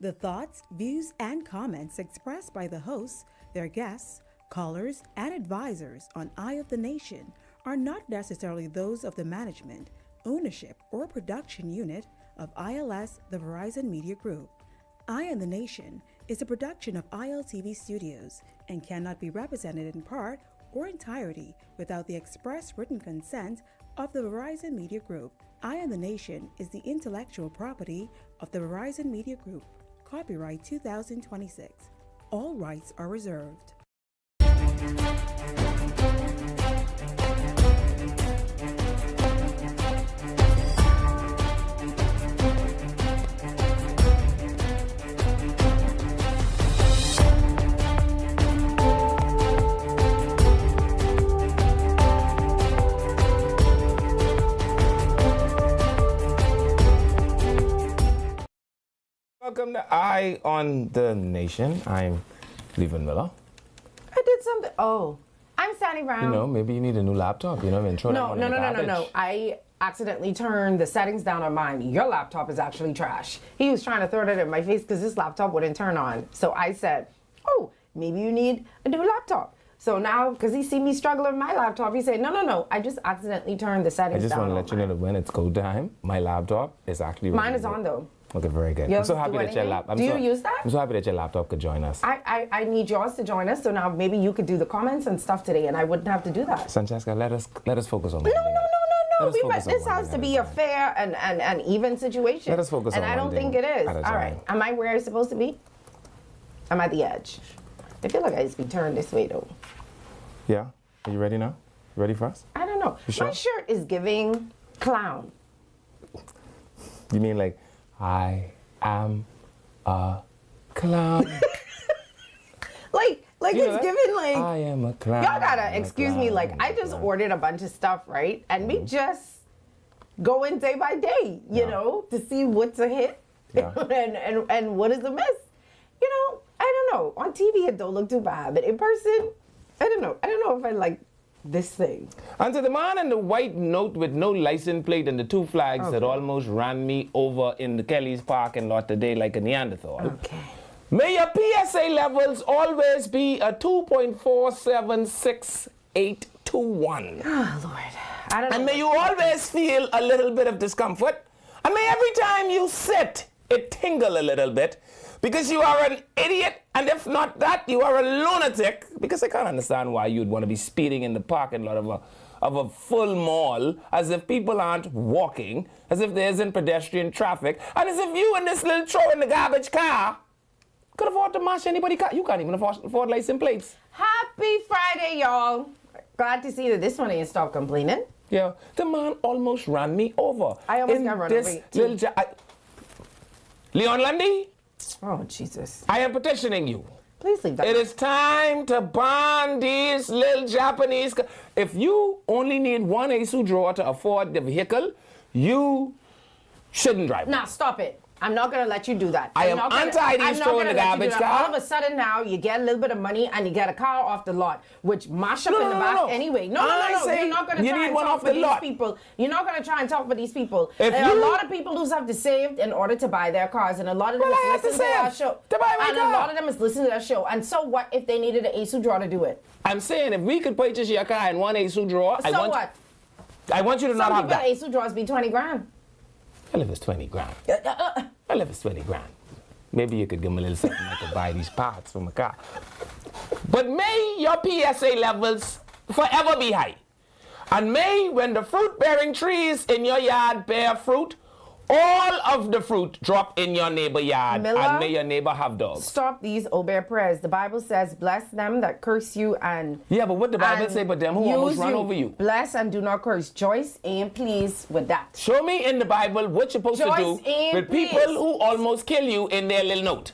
The thoughts, views, and comments expressed by the hosts, their guests, callers, and advisors on Eye of the Nation are not necessarily those of the management, ownership, or production unit of ILS, the Verizon Media Group. Eye of the Nation is a production of ILTV Studios and cannot be represented in part or entirety without the express written consent of the Verizon Media Group. Eye of the Nation is the intellectual property of the Verizon Media Group. Copyright 2026. All rights are reserved. Welcome to Eye on the Nation. I'm Levan Miller. I did something. Oh, I'm Sandy Brown. You know, maybe you need a new laptop. You know, and throw that one in the garbage. No. I accidentally turned the settings down on mine. Your laptop is actually trash. He was trying to throw that in my face because this laptop wouldn't turn on. So I said, oh, maybe you need a new laptop. So now, because he see me struggling with my laptop, he said, no. I just accidentally turned the settings down. I just want to let you know that when it's go time, my laptop is actually mine is on though. Okay, very good. I'm so happy that your laptop. Do you use that? I'm so happy that your laptop could join us. I need yours to join us, so now maybe you could do the comments and stuff today, and I wouldn't have to do that. Francesca, let us focus on No. This has to be a fair and even situation. Let us focus on and I don't think it is. All right. Am I where I'm supposed to be? I'm at the edge. I feel like I just be turned this way though. Yeah. Are you ready now? Ready for us? I don't know. You sure? My shirt is giving clown. You mean like, I am a clown. like You it's giving like I am a clown. y'all gotta excuse me. Like I just ordered a bunch of stuff, right? And we just going day by day, you know, to see what's a hit and what is a miss. You know, I don't know. On TV it don't look too bad, but in person, I don't know. I don't know if I like this thing. And to the man in the white note with no license plate and the two flags that almost ran me over in the Kelly's parking lot today like a Neanderthal. Okay. May your PSA levels always be a 2.47681. Oh, Lord. I don't know. And may you always feel a little bit of discomfort. And may every time you sit, it tingle a little bit. Because you are an idiot, and if not that, you are a lunatic. Because I can't understand why you'd want to be speeding in the parking lot of a full mall, as if people aren't walking, as if there isn't pedestrian traffic, and as if you and this little throw in the garbage car could afford to mash anybody's car. You can't even afford license plates. Happy Friday, y'all. Glad to see that this one ain't stopped complaining. Yeah, the man almost ran me over. I almost got run over. Leon Lundy? Oh, Jesus. I am petitioning you. Please leave that. It is time to ban these little Japanese. If you only need one Asu drawer to afford the vehicle, you shouldn't drive. Nah, stop it. I'm not going to let you do that. I am anti these throwing the garbage car. All of a sudden now, you get a little bit of money and you get a car off the lot, which mash up in the back anyway. No. You're not going to try and talk for these people. You're not going to try and talk for these people. There are a lot of people who have to save in order to buy their cars, and a lot of them is listening to our show. To buy my car. A lot of them is listening to our show. And so what if they needed an Asu drawer to do it? I'm saying if we could purchase your car in one Asu drawer, So what? I want you to not have that. Some people Asu drawers be 20 grand. Well, if it's 20 grand. Well, if it's 20 grand. Maybe you could give me a little something I could buy these parts for my car. But may your PSA levels forever be high. And may, when the fruit-bearing trees in your yard bear fruit, all of the fruit drop in your neighbor yard. Miller, and may your neighbor have dogs. Stop these Obeah prayers. The Bible says, bless them that curse you and... Yeah, but what the Bible say but them who almost run over you? Bless and do not curse. Joyce ain't pleased with that. Show me in the Bible what you're supposed to do with people who almost kill you in their little note.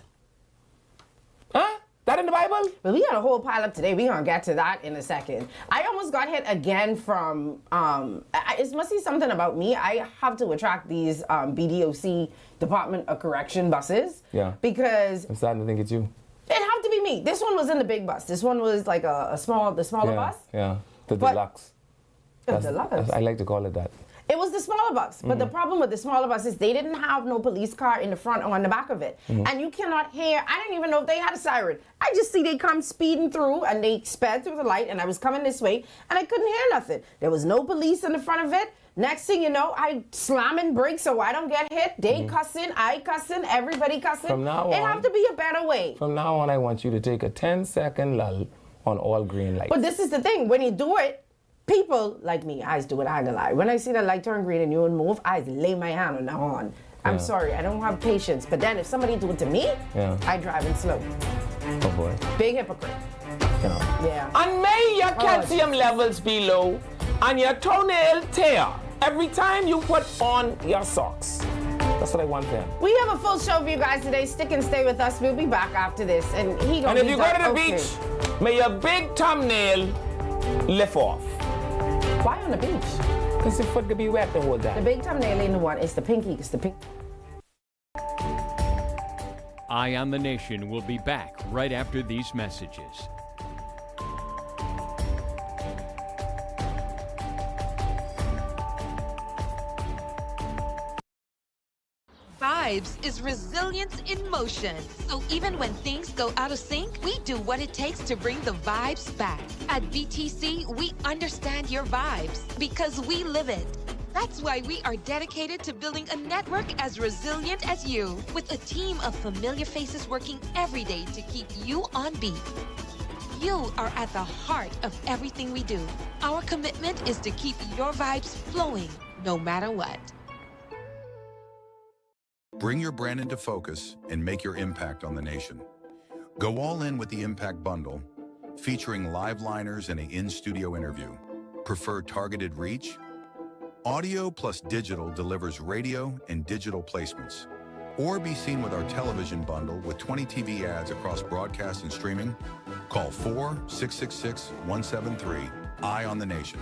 Huh? That in the Bible? But we got a whole pile up today. We're going to get to that in a second. I almost got hit again from, it must be something about me. I have to attract these BDOC, Department of Correction buses. Yeah. Because... I'm starting to think it's you. It had to be me. This one was in the big bus. This one was like the smaller bus. Yeah, the deluxe. The deluxe. I like to call it that. It was the smaller bus. But the problem with the smaller bus is they didn't have no police car in the front or on the back of it. And you cannot hear, I didn't even know if they had a siren. I just see they come speeding through and they sped through the light and I was coming this way and I couldn't hear nothing. There was no police in the front of it. Next thing you know, I slamming brakes so I don't get hit. They cussing, I cussing, everybody cussing. From now it on, have to be a better way. From now on, I want you to take a 10-second lull on all green lights. But this is the thing, when you do it, people like me, I do it, I ain't gonna lie. When I see the light turn green and you don't move, I lay my hand on the horn. I'm sorry, I don't have patience. But then if somebody do it to me, I drive in slow. Oh boy. Big hypocrite. Yeah. And may your calcium levels be low and your toenail tear every time you put on your socks. That's what I want then. We have a full show for you guys today. Stick and stay with us. We'll be back after this. And if you go to the beach, may your big thumbnail lift off. Why on the beach? Because your foot could be wet the whole time. The big thumbnail ain't the one. It's the pinky. It's the pinky. Eye on the Nation will be back right after these messages. Vibes is resilience in motion. So even when things go out of sync, we do what it takes to bring the vibes back. At VTC, we understand your vibes because we live it. That's why we are dedicated to building a network as resilient as you, with a team of familiar faces working every day to keep you on beat. You are at the heart of everything we do. Our commitment is to keep your vibes flowing, no matter what. Bring your brand into focus and make your impact on the nation. Go all in with the Impact Bundle, featuring live liners and an in-studio interview. Prefer targeted reach? Audio plus digital delivers radio and digital placements. Or be seen with our television bundle with 20 TV ads across broadcast and streaming. Call 4-666-173. Eye on the Nation.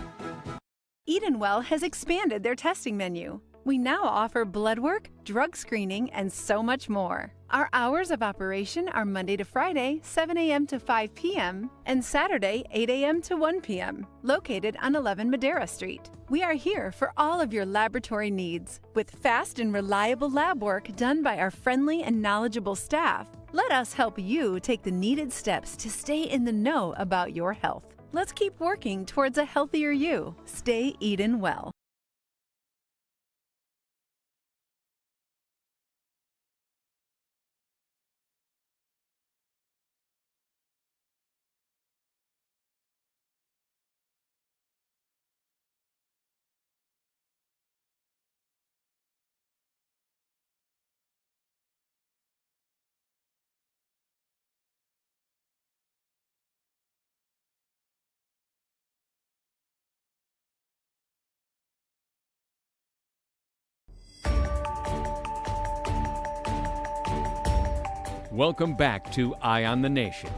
Edenwell has expanded their testing menu. We now offer blood work, drug screening, and so much more. Our hours of operation are Monday to Friday, 7 a.m. to 5 p.m., and Saturday, 8 a.m. to 1 p.m., located on 11 Madera Street. We are here for all of your laboratory needs, with fast and reliable lab work done by our friendly and knowledgeable staff. Let us help you take the needed steps to stay in the know about your health. Let's keep working towards a healthier you. Stay Eden well. Welcome back to Eye on the Nation.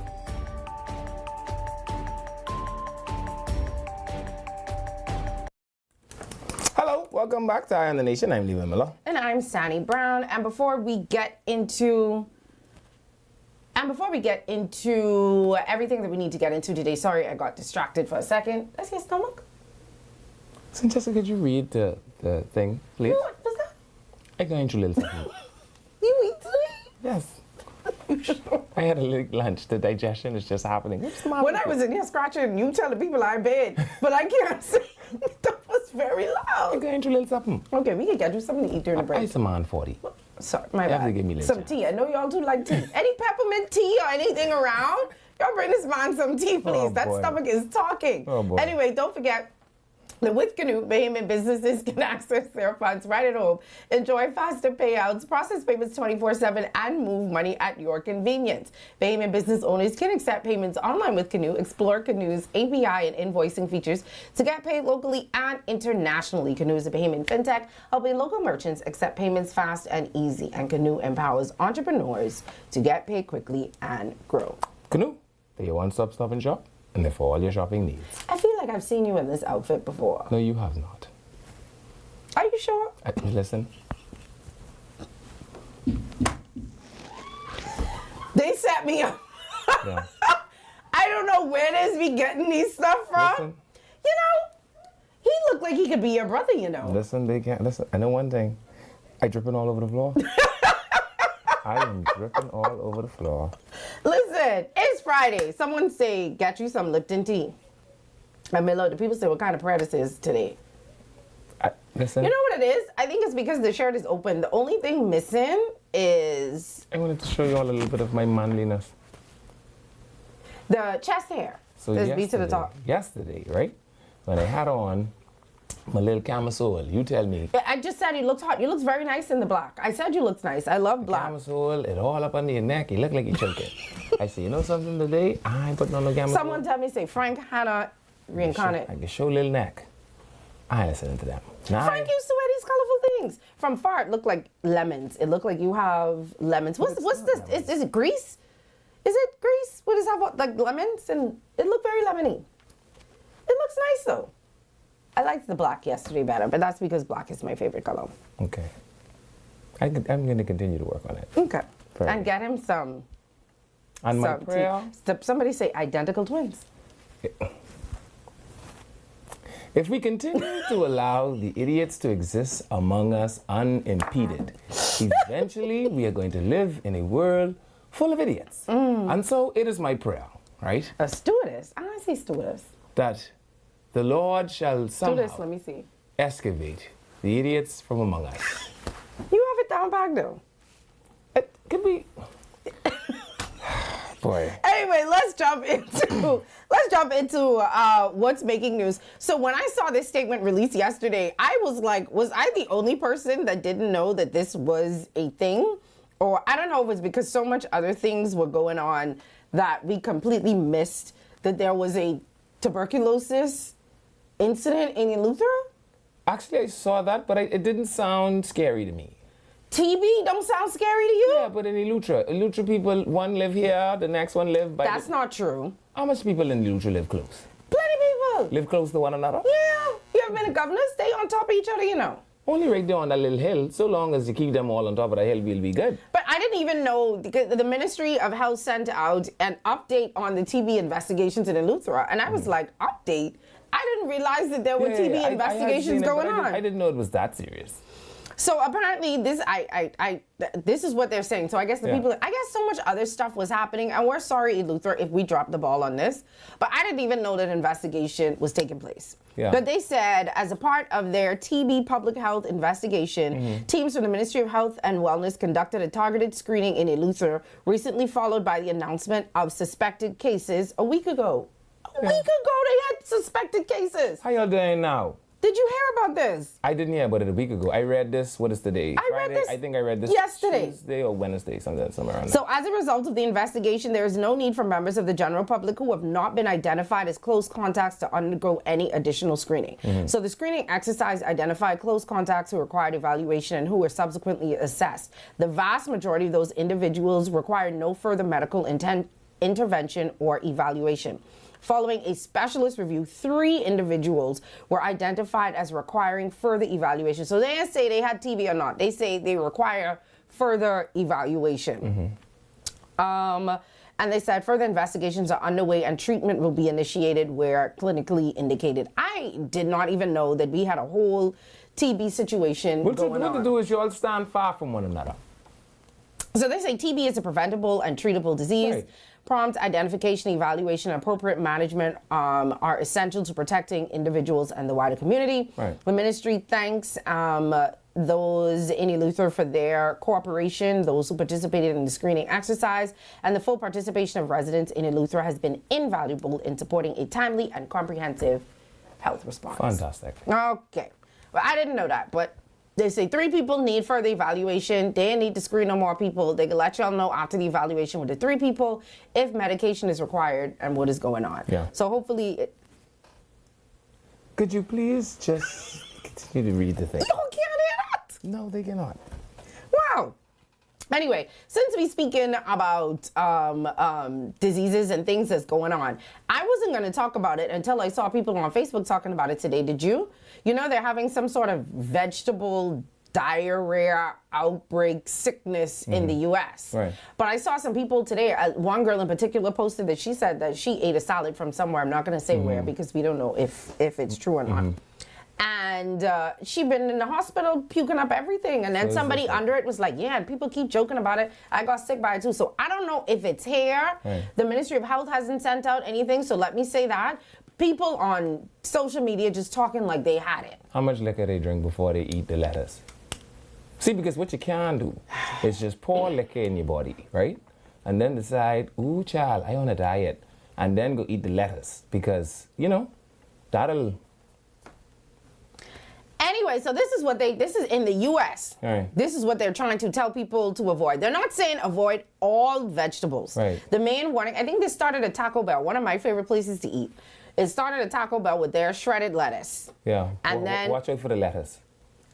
Hello, welcome back to Eye on the Nation. I'm Leland Miller. And I'm Sani Brown. And before we get into everything that we need to get into today, sorry, I got distracted for a second. Let's get stomach. So, Jessica, could you read the thing, please? What was that? I'm going to little something. You eat today? Yes. I had a little lunch. The digestion is just happening. When I was in here scratching, you telling people I'm bad, but I can't say that was very I'm loud. going to little something. Okay, we can get you something to eat during the break. Ice a man 40. Sorry, my You have bad. to give me a little Some chance. tea. I know y'all do like tea. Any peppermint tea or anything around? Y'all bring this man some tea, please. Oh, That boy. stomach is talking. Oh, boy. Anyway, don't forget, that with Canoe, Bahamian businesses can access their funds right at home, enjoy faster payouts, process payments 24/7, and move money at your convenience. Bahamian business owners can accept payments online with Canoe. Explore Canoe's API and invoicing features to get paid locally and internationally. Canoe is a Bahamian fintech, helping local merchants accept payments fast and easy. And Canoe empowers entrepreneurs to get paid quickly and grow. Canoe, they're your one-stop stop and shop, and they're for all your shopping needs. I feel like I've seen you in this outfit before. No, you have not. Are you sure? Listen. They set me up. Yeah. I don't know where they be getting these stuff from. Listen. You know, he looked like he could be your brother, you know. Listen, they can't. Listen, I know one thing. I dripping all over the floor. I am dripping all over the floor. Listen, it's Friday. Someone say, get you some Lipton tea. I mean, look, the people say, what kind of prayer this is today? Listen. You know what it is? I think it's because the shirt is open. The only thing missing is I wanted to show you all a little bit of my manliness. the chest hair. So Let's be to the top. yesterday, right? When I had on my little camisole, you tell me. I just said you looked hot. You looked very nice in the black. I said you looked nice. I love black. Camisole, it all up under your neck. You look like you're choking. I say, you know something today? I ain't putting on no camisole. Someone tell me, say, Frank Hanna reincarnate. I can show little neck. I ain't listening to them. Nah, Frank used to wear these colorful things. From far, it looked like lemons. It looked like you have lemons. What's this? Is it grease? Is it grease? What does it have, like lemons? And it looked very lemony. It looks nice though. I liked the black yesterday better, but that's because black is my favorite color. Okay. I'm going to continue to work on it. Okay. Fair. And get him some. On my some prayer, somebody say identical twins. if we continue to allow the idiots to exist among us unimpeded, eventually we are going to live in a world full of idiots. And so it is my prayer, right? A stewardess. I don't say stewardess. That the Lord shall Stewardess, somehow let me see. excavate the idiots from among us. You have it down back though. It could be. Boy. Anyway, let's jump into what's making news. So when I saw this statement released yesterday, I was like, was I the only person that didn't know that this was a thing? Or I don't know if it's because so much other things were going on that we completely missed that there was a tuberculosis incident in Eleuthera? Actually, I saw that, but it didn't sound scary to me. TB don't sound scary to you? Yeah, but in Eleuthera people, one live here, the next one live by... That's not true. How much people in Eleuthera live close? Plenty people. Live close to one another? Yeah. You ever been a governor? Stay on top of each other, you know. Only right there on that little hill. So long as you keep them all on top of the hill, we'll be good. But I didn't even know, because the Ministry of Health sent out an update on the TB investigations in Eleuthera. And I was like, update? I didn't realize that there were TB investigations going on. I didn't know it was that serious. So apparently this is what they're saying. So I guess I guess so much other stuff was happening, and we're sorry, Eleuthera, if we dropped the ball on this. But I didn't even know that investigation was taking place. Yeah. But they said, as a part of their TB public health investigation, teams from the Ministry of Health and Wellness conducted a targeted screening in Eleuthera, recently followed by the announcement of suspected cases a week ago. A week ago they had suspected cases. How y'all doing now? Did you hear about this? I didn't hear about it a week ago. I read this, what is today? read this I think I read this yesterday. Tuesday or Wednesday, somewhere around So as a result of the investigation, there is no need for members of the general public who have not been identified as close contacts to undergo any additional screening. So the screening exercise identified close contacts who required evaluation and who were subsequently assessed. The vast majority of those individuals required no further medical intervention or evaluation. Following a specialist review, 3 individuals were identified as requiring further evaluation. So they didn't say they had TB or not. They say they require further evaluation. And they said further investigations are underway and treatment will be initiated where clinically indicated. I did not even know that we had a whole TB situation going on. What to do is you all stand far from one another. So they say TB is a preventable and treatable disease. Right. Prompt identification, evaluation, and appropriate management are essential to protecting individuals and the wider community. Right. The ministry thanks those in Eleuthera for their cooperation, those who participated in the screening exercise, and the full participation of residents in Eleuthera has been invaluable in supporting a timely and comprehensive health response. Fantastic. Okay. Well, I didn't know that, but they say 3 people need further evaluation. They need to screen no more people. They can let y'all know after the evaluation with the 3 people if medication is required and what is going on. Yeah. So hopefully... Could you please just continue to read the thing? You can't hear that? No, they cannot. Wow. Anyway, since we're speaking about diseases and things that's going on, I wasn't going to talk about it until I saw people on Facebook talking about it today. Did you? You know, they're having some sort of vegetable diarrhea outbreak sickness in the U.S. Right. But I saw some people today, one girl in particular posted that she said that she ate a salad from somewhere. I'm not going to say where because we don't know if it's true or not. And she'd been in the hospital puking up everything. And then somebody under it was like, yeah, and people keep joking about it. I got sick by it too. So I don't know if it's here. Right. The Ministry of Health hasn't sent out anything. So let me say that. People on social media just talking like they had it. How much liquor they drink before they eat the lettuce? See, because what you can do is just pour liquor in your body, right? And then decide, ooh, child, I on a diet. And then go eat the lettuce because, you know, that'll... Anyway, so this is in the U.S. Right. This is what they're trying to tell people to avoid. They're not saying avoid all vegetables. Right. The main warning, I think this started at Taco Bell, one of my favorite places to eat. It started at Taco Bell with their shredded lettuce. Yeah. And then- watch out for the lettuce.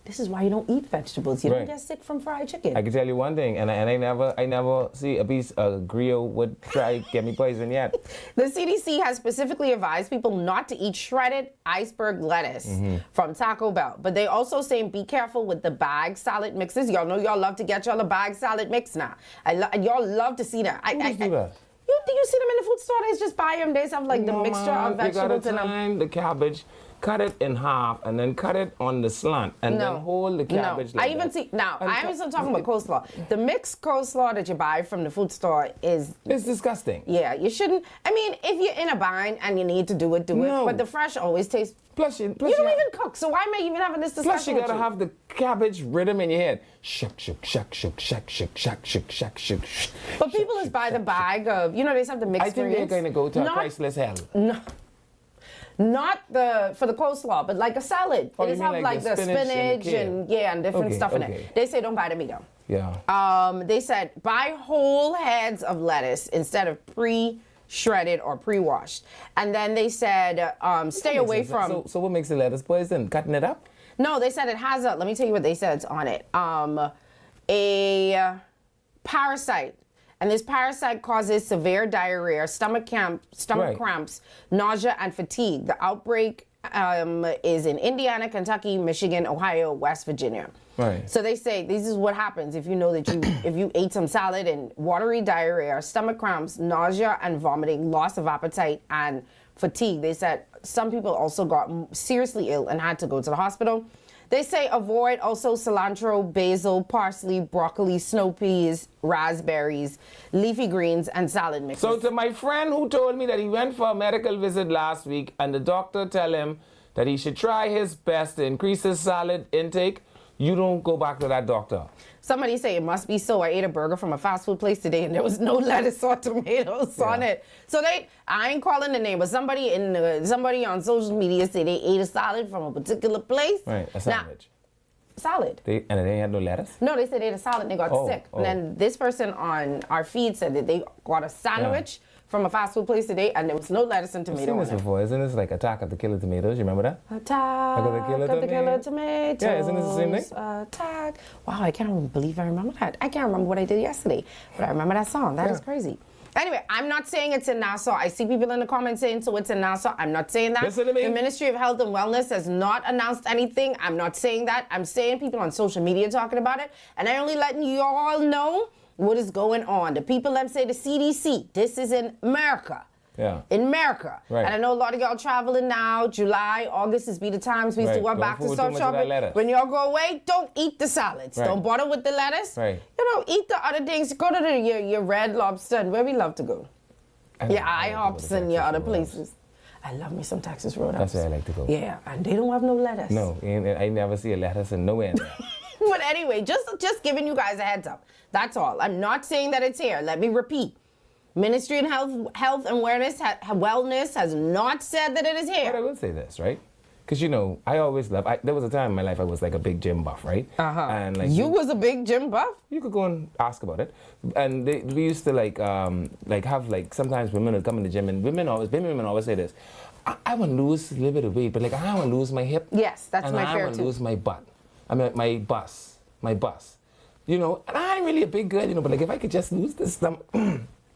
This is why you don't eat vegetables. You don't Right. get sick from fried chicken. I can tell you one thing, and I never see a piece of grill would try to get me poison yet. The CDC has specifically advised people not to eat shredded iceberg lettuce from Taco Bell. But they also saying be careful with the bag salad mixes. Y'all know y'all love to get y'all a bag salad mix now. Y'all love to see that. Who does do that? You see them in the food store? They just buy them. They have like the No, mixture man, of vegetables you in gotta them. time the cabbage, cut it in half, and then cut it on the slant, and then hold the cabbage. No, like I even that. see now. And I'm still talking about coleslaw. The mixed coleslaw that you buy from the food store is It's disgusting. yeah. You shouldn't. I mean, if you're in a bind and you need to do it, do No. it. But the fresh always tastes. Plus, you You don't even cook, so why am I even having this discussion? Plus, you with gotta have the cabbage rhythm in your head. Shuk, shuk, shuk, shuk, shuk, shuk, shuk, shuk, shuk, shuk. But people just buy the bag of, they just have the mixed I think they're ingredients. going to go to a Not- priceless hell. Not for the coleslaw, but like a salad. Oh, They you just mean have like like the the spinach and the spinach kale. and different Okay, stuff in okay. it. They say don't buy the meat though. Yeah. They said buy whole heads of lettuce instead of pre-shredded or pre-washed. And then they said stay away from. So what makes the lettuce poison? Cutting it up? No, they said it has a. Let me tell you what they said on it. A parasite. And this parasite causes severe diarrhea, stomach Right. cramps, nausea, and fatigue. The outbreak is in Indiana, Kentucky, Michigan, Ohio, West Virginia. Right. So they say this is what happens if you know that if you ate some salad and watery diarrhea, stomach cramps, nausea and vomiting, loss of appetite, and fatigue. They said some people also got seriously ill and had to go to the hospital. They say avoid also cilantro, basil, parsley, broccoli, snow peas, raspberries, leafy greens, and salad mixes. So to my friend who told me that he went for a medical visit last week and the doctor tell him that he should try his best to increase his salad intake, you don't go back to that doctor. Somebody say it must be so. I ate a burger from a fast food place today and there was no lettuce or tomatoes on it. So I ain't calling the name, but somebody on social media said they ate a salad from a particular place. Right, a sandwich. Salad. And they had no lettuce? No, they said they ate a salad and they got sick. Oh. And then this person on our feed said that they got a sandwich from a fast food place today and there was no lettuce and I've tomato seen on this it. before. Isn't this like Attack of the Killer Tomatoes? You remember that? Attack of the Killer Tomatoes. Yeah, isn't this the same thing? Attack. Wow, I can't believe I remember that. I can't remember what I did yesterday, but I remember that song. That is crazy. Anyway, I'm not saying it's in Nassau. I see people in the comments saying so it's in Nassau. I'm not saying that. Listen to me. The Ministry of Health and Wellness has not announced anything. I'm not saying that. I'm saying people on social media talking about it. And I'm only letting you all know what is going on. The people that say the CDC, this is in America. Yeah. In America. Right. And I know a lot of y'all traveling now. July, August is be the times we used to Right. go back to Don't start fool too much of that shopping. lettuce. When y'all go away, don't eat the salads. Right. Don't bother with the lettuce. Right. Eat the other things. Go to your Red Lobster and where we love to go. Your IHOPs and your other places. I love me some Texas Roadhouse. That's where I like to go. Yeah, and they don't have no lettuce. No, I never see a lettuce in nowhere in there. But anyway, just giving you guys a heads up. That's all. I'm not saying that it's here. Let me repeat. Ministry of Health and Wellness has not said that it is But I here. will say this, right? Because, I always loved, there was a time in my life I was like a big gym buff, right? And like You was a big gym buff? you could go and ask about it. And we used to have sometimes women would come in the gym and women always say this. I want to lose a little bit of weight, but I want to lose my hip. Yes, that's and my I fear want to too. lose my butt. I mean, my bus. And I ain't really a big girl, but if I could just lose this stomach.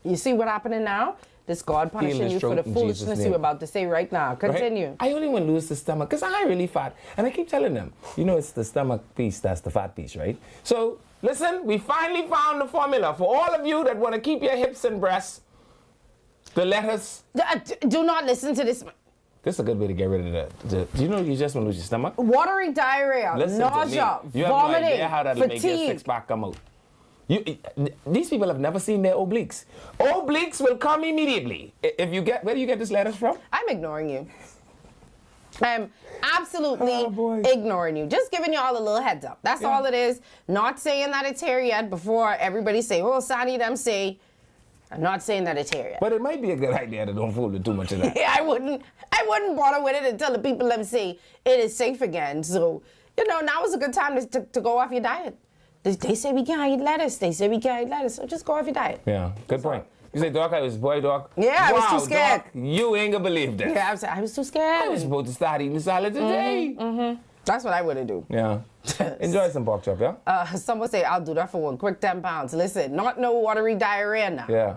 You see what happening now? This God punishing this you for the throat in Jesus' foolishness name. you're about to say right now. Continue. Right? I only want to lose the stomach because I ain't really fat. And I keep telling them, it's the stomach piece that's the fat piece, right? So, listen, we finally found the formula for all of you that want to keep your hips and breasts. The lettuce. Do not listen to this. This is a good way to get rid of the do you know you just want to lose your stomach? Watery diarrhea, Listen nausea, to me. You have no vomiting, idea how that'll make your fatigue. six-pack come out. These people have never seen their obliques. Obliques will come immediately. If you get, where do you get this lettuce from? I'm ignoring you. I'm absolutely Oh, ignoring you. Just giving you all a little heads up. That's all it is. Not saying that it's here yet before everybody say, oh, Sonny, them say. I'm not saying that it's here yet. But it might be a good idea to don't fool with too much of that. Yeah, I wouldn't bother with it until the people them say it is safe again. So, now is a good time to go off your diet. They say we can't eat lettuce. They say we can't eat lettuce. So just go off your diet. Yeah, good point. You say, Doc, I was boy, Doc. Yeah, I was wow, too scared. Doc, you ain't gonna believe this. Yeah, I was too scared. I was supposed to start eating salad today. That's what I would do. Yeah. Enjoy some pork chop, yeah? Someone say, I'll do that for one quick 10 pounds. Listen, not no watery diarrhea now. Yeah.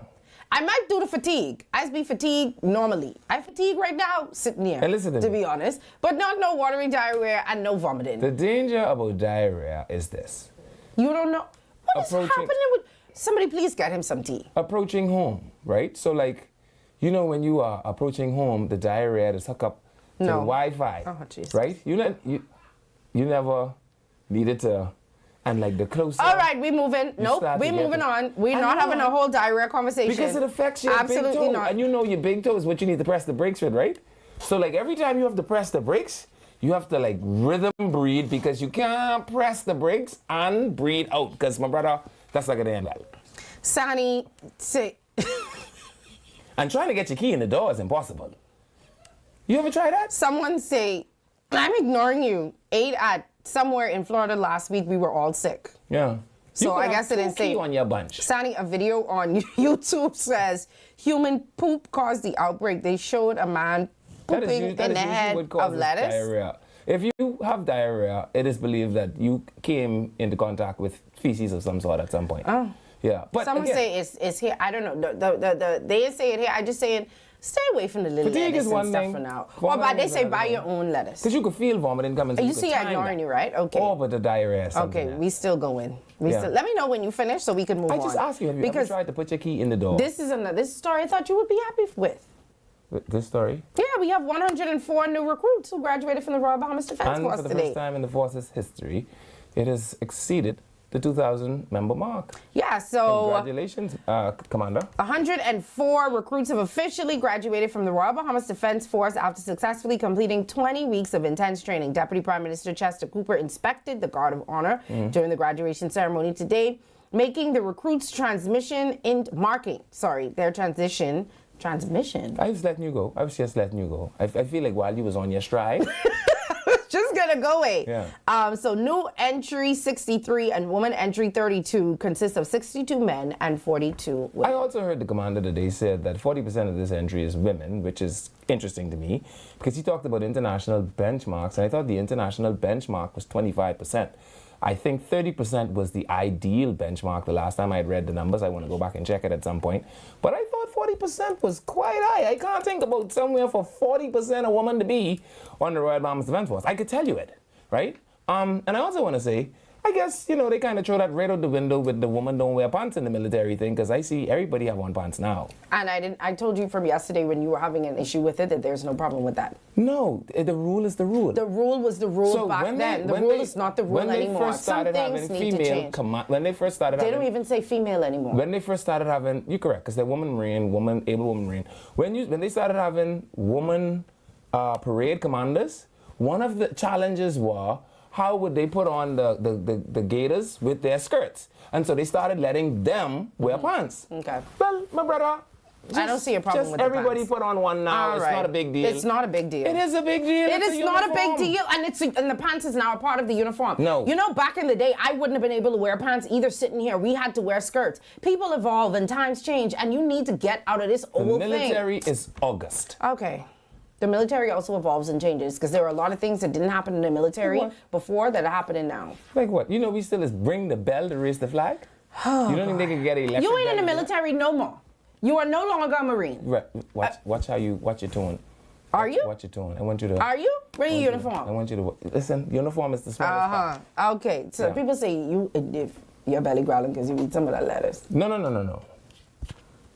I might do the fatigue. I be fatigued normally. I fatigue right now sitting here, And listen to to me. be honest. But not no watery diarrhea and no vomiting. The danger about diarrhea is this. You don't know. What is Approaching- happening with... Somebody please get him some tea. Approaching home, right? So, like, when you are approaching home, the diarrhea is hook up to the No. Wi-Fi, Oh, Jesus. right? You never needed to, and like the closer. All right, we moving. Nope, start we to get moving the- on. We're I not know. having a whole diarrhea conversation. Because it affects your Absolutely big toe. not. And your big toe is what you need to press the brakes with, right? So like every time you have to press the brakes, you have to like rhythm breathe because you can't press the brakes and breathe out. Because my brother, that's like a damn bad. Sonny, say... And trying to get your key in the door is impossible. You ever try that? Someone say, I'm ignoring you. Ate at somewhere in Florida last week. We were all sick. Yeah. So You could I have guess it didn't two key say- on your bunch. Sonny, a video on YouTube says human poop caused the outbreak. They showed a man That is pooping usually in the head what of causes lettuce. diarrhea. If you have diarrhea, it is believed that you came into contact with feces of some sort at some point. Oh. Yeah. But Someone again, say it's here. I don't know. They didn't say it here. I just saying stay away from the little Fatigue lettuce is one and stuff thing. for now. Or Vomiting but they is say another buy thing. your own lettuce. because you could feel vomiting coming. So You could see, I'm time ignoring that. you, right? Okay. Oh, but the diarrhea is something Okay, else. we still going. Yeah. Let me know when you finish so we can move on. I just asked you, have you ever because tried to put your key in the door? this is another story I thought you would be happy with. This story? Yeah, we have 104 new recruits who graduated from the Royal Bahamas Defense And Force for the today. first time in the force's history, it has exceeded the 2,000 member mark. Yeah, so Congratulations, Commander. 104 recruits have officially graduated from the Royal Bahamas Defense Force after successfully completing 20 weeks of intense training. Deputy Prime Minister Chester Cooper inspected the Guard of Honor during the graduation ceremony today, making the recruits' transmission. I was letting you go. I was just letting you go. I feel like while you was on your stride. Just gonna go away. Yeah. So new entry 63 and woman entry 32 consists of 62 men and 42 I women. also heard the commander today said that 40% of this entry is women, which is interesting to me because he talked about international benchmarks, and I thought the international benchmark was 25%. I think 30% was the ideal benchmark the last time I had read the numbers. I want to go back and check it at some point. But I thought 40% was quite high. I can't think about somewhere for 40% a woman to be on the Royal Bahamas Defense Force. I could tell you it, right? And I also want to say, I guess, they kind of throw that right out the window with the woman don't wear pants in the military thing, because I see everybody have on pants now. And I told you from yesterday when you were having an issue with it that there's no problem with that. No, the rule is the rule. The rule was the rule So back when then. The when rule is not the rule when they anymore. first Some started things having need to female change. when they first started They having, don't even say female anymore. when they first started having, you're correct, because they're woman marine, able woman marine. When they started having woman parade commanders, one of the challenges were how would they put on the gaiters with their skirts, and so they started letting them wear pants. Okay. Well, my brother. I don't see a problem just with the everybody pants. put on one now. All It's right. not a big deal. It's not a big deal. It is a big deal. It It's is a not a big uniform. deal, and the pants is now a part of the uniform. No. Back in the day, I wouldn't have been able to wear pants either. Sitting here, we had to wear skirts. People evolve and times change, and you need to get out of this The old thing. military is August. Okay. The military also evolves and changes because there are a lot of things that didn't happen in the military What? before that are happening now. Like what? We still is bring the bell to raise the flag? You don't think they could get electric? You ain't in the bell? military no more. You are no longer a Marine. Right. Watch your tone. Are you? Watch your tone. I want you to. Are you? Bring your I uniform. want you to listen. Uniform is the smartest part. Okay. So Yeah. people say if your belly growling because you eat some of that lettuce.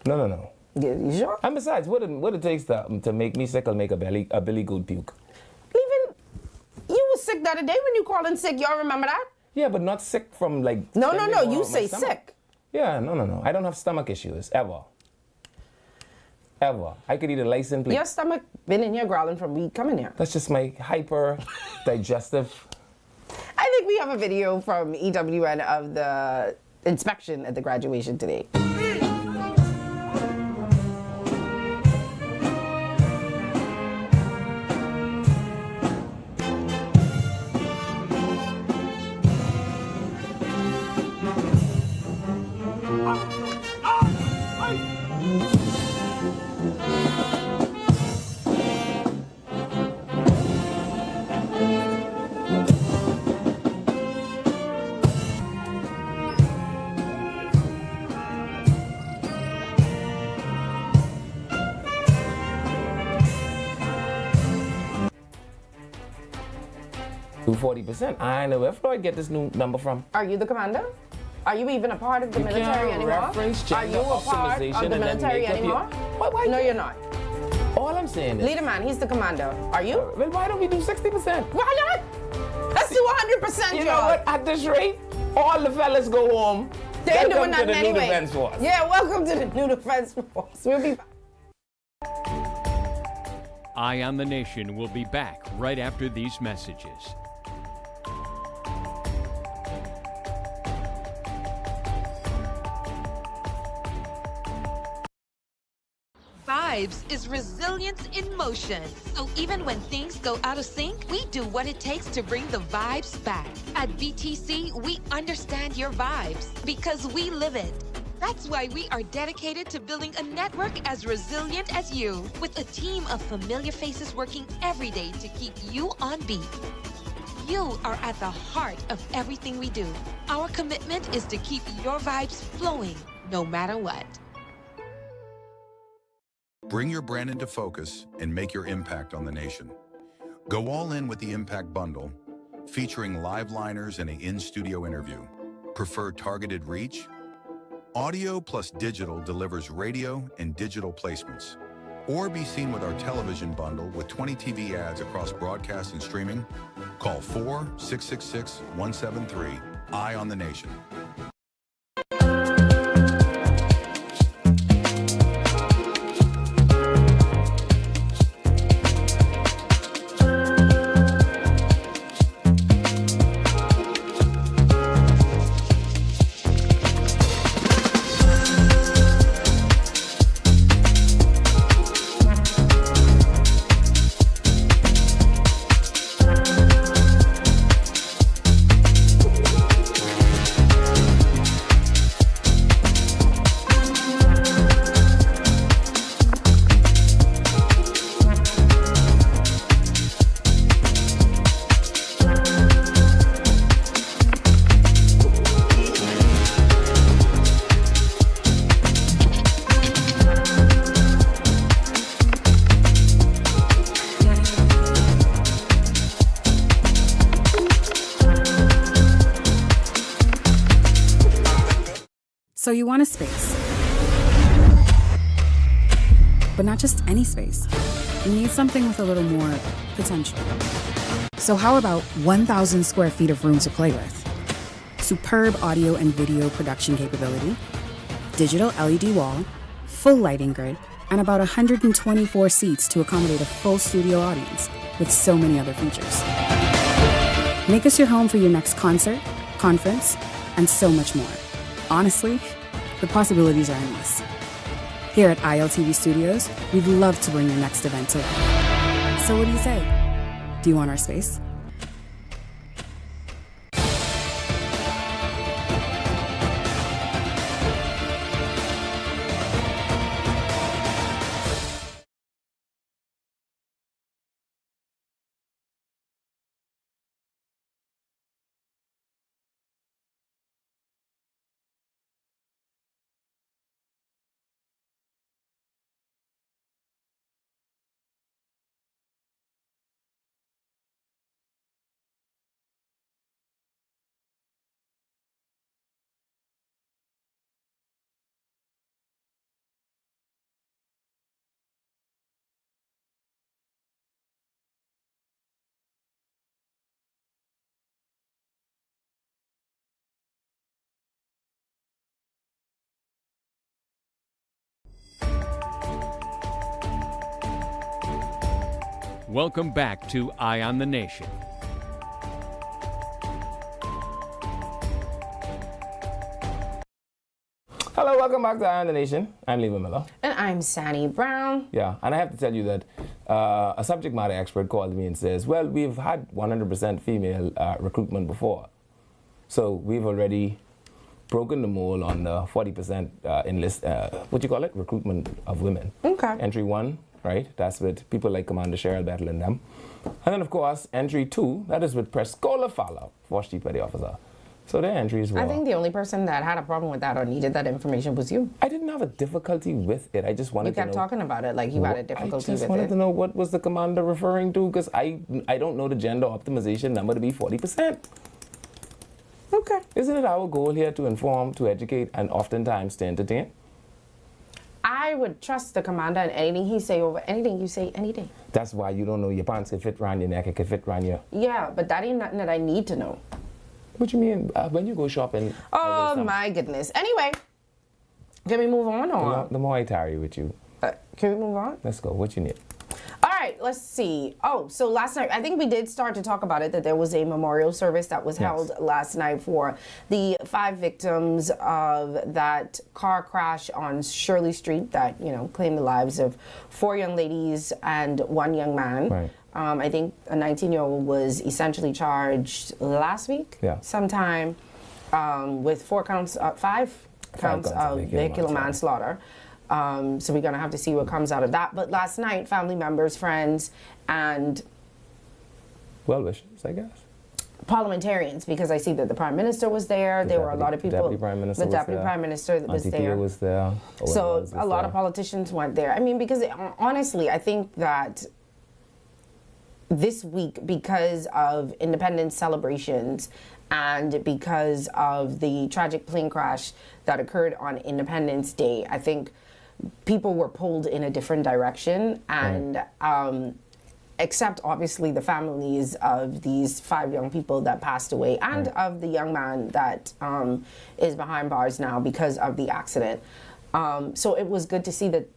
No. Yeah, you sure? And besides, what it takes to make me sick will make a Billy Goat puke. Even you was sick the other day when you called in sick. Y'all remember that? Yeah, but not sick from like. No. spending You all my say stomach. sick. Yeah, no. I don't have stomach issues ever. Ever. I could eat a license plate. Your stomach been in here growling from me coming here. That's just my hyper digestive. I think we have a video from EWN of the inspection at the graduation today. To 40%. I know where Floyd get this new number from. Are you the commander? Are you even a part of the You military can't anymore? reference Are you gender a part optimization of the and then military make up your- anymore? Why No, you're not. All I'm saying is. Leader man, he's the commander. Are you? Well, why don't we do 60%? Why not? Let's do 100%, You know y'all. what? At this rate, all the fellas go home. They ain't Welcome doing to nothing the new anyway. Defense Force. Yeah, welcome to the new Defense Force. We'll be back. Eye on the Nation will be back right after these messages. Vibes is resilience in motion. So even when things go out of sync, we do what it takes to bring the vibes back. At BTC, we understand your vibes because we live it. That's why we are dedicated to building a network as resilient as you, with a team of familiar faces working every day to keep you on beat. You are at the heart of everything we do. Our commitment is to keep your vibes flowing, no matter what. Bring your brand into focus and make your impact on the nation. Go all in with the Impact Bundle, featuring live liners and an in-studio interview. Prefer targeted reach? Audio plus digital delivers radio and digital placements. Or be seen with our television bundle with 20 TV ads across broadcast and streaming. Call 4-666-173. Eye on the Nation. So you want a space. But not just any space. You need something with a little more potential. So how about 1,000 square feet of room to play with? Superb audio and video production capability, digital LED wall, full lighting grid, and about 124 seats to accommodate a full studio audience, with so many other features. Make us your home for your next concert, conference, and so much more. Honestly, the possibilities are endless. Here at ILTV Studios, we'd love to bring your next event to life. So what do you say? Do you want our space? Welcome back to Eye on the Nation. Hello, welcome back to Eye on the Nation. I'm Levi Miller. And I'm Sani Brown. Yeah, and I have to tell you that a subject matter expert called me and says, well, we've had 100% female recruitment before. So we've already broken the mold on the 40% what do you call it? Recruitment of women. Okay. Entry 1, right? That's with people like Commander Cheryl Battle and them. And then, of course, entry 2, that is with Prescola Fowler, Force Chief Petty Officer. So their entries were... I think the only person that had a problem with that or needed that information was you. I didn't have a difficulty with it. I just wanted to know... You kept talking about it like you had a difficulty with it. I just wanted to know what was the commander referring to, because I don't know the gender optimization number to be 40%. Okay. Isn't it our goal here to inform, to educate, and oftentimes to entertain? I would trust the commander and anything he say over anything you say any day. That's why you don't know your pants can fit around your neck, it can fit around your... Yeah, but that ain't nothing that I need to know. What you mean? When you go shopping... Oh, my goodness. Anyway, can we move on? Or? The more I tarry with you. Can we move on? Let's go. What you need? All right, let's see. Oh, so last night, I think we did start to talk about it, that there was a memorial service that was held last night for the 5 victims of that car crash on Shirley Street that, claimed the lives of 4 young ladies and 1 young man. Right. I think a 19-year-old was essentially charged last week, sometime, with 5 counts of vehicular manslaughter. So we're going to have to see what comes out of that. But last night, family members, friends, and well-wishers, I guess. Parliamentarians, because I see that the Prime Minister was there. There were a lot of people. The Deputy Prime Minister was there. Pia was there. So a lot of politicians went there. I mean, because honestly, I think that this week, because of Independence celebrations and because of the tragic plane crash that occurred on Independence Day, I think people were pulled in a different direction. And except obviously the families of these 5 young people that passed away and of the young man that is behind bars now because of the accident. So it was good to see that,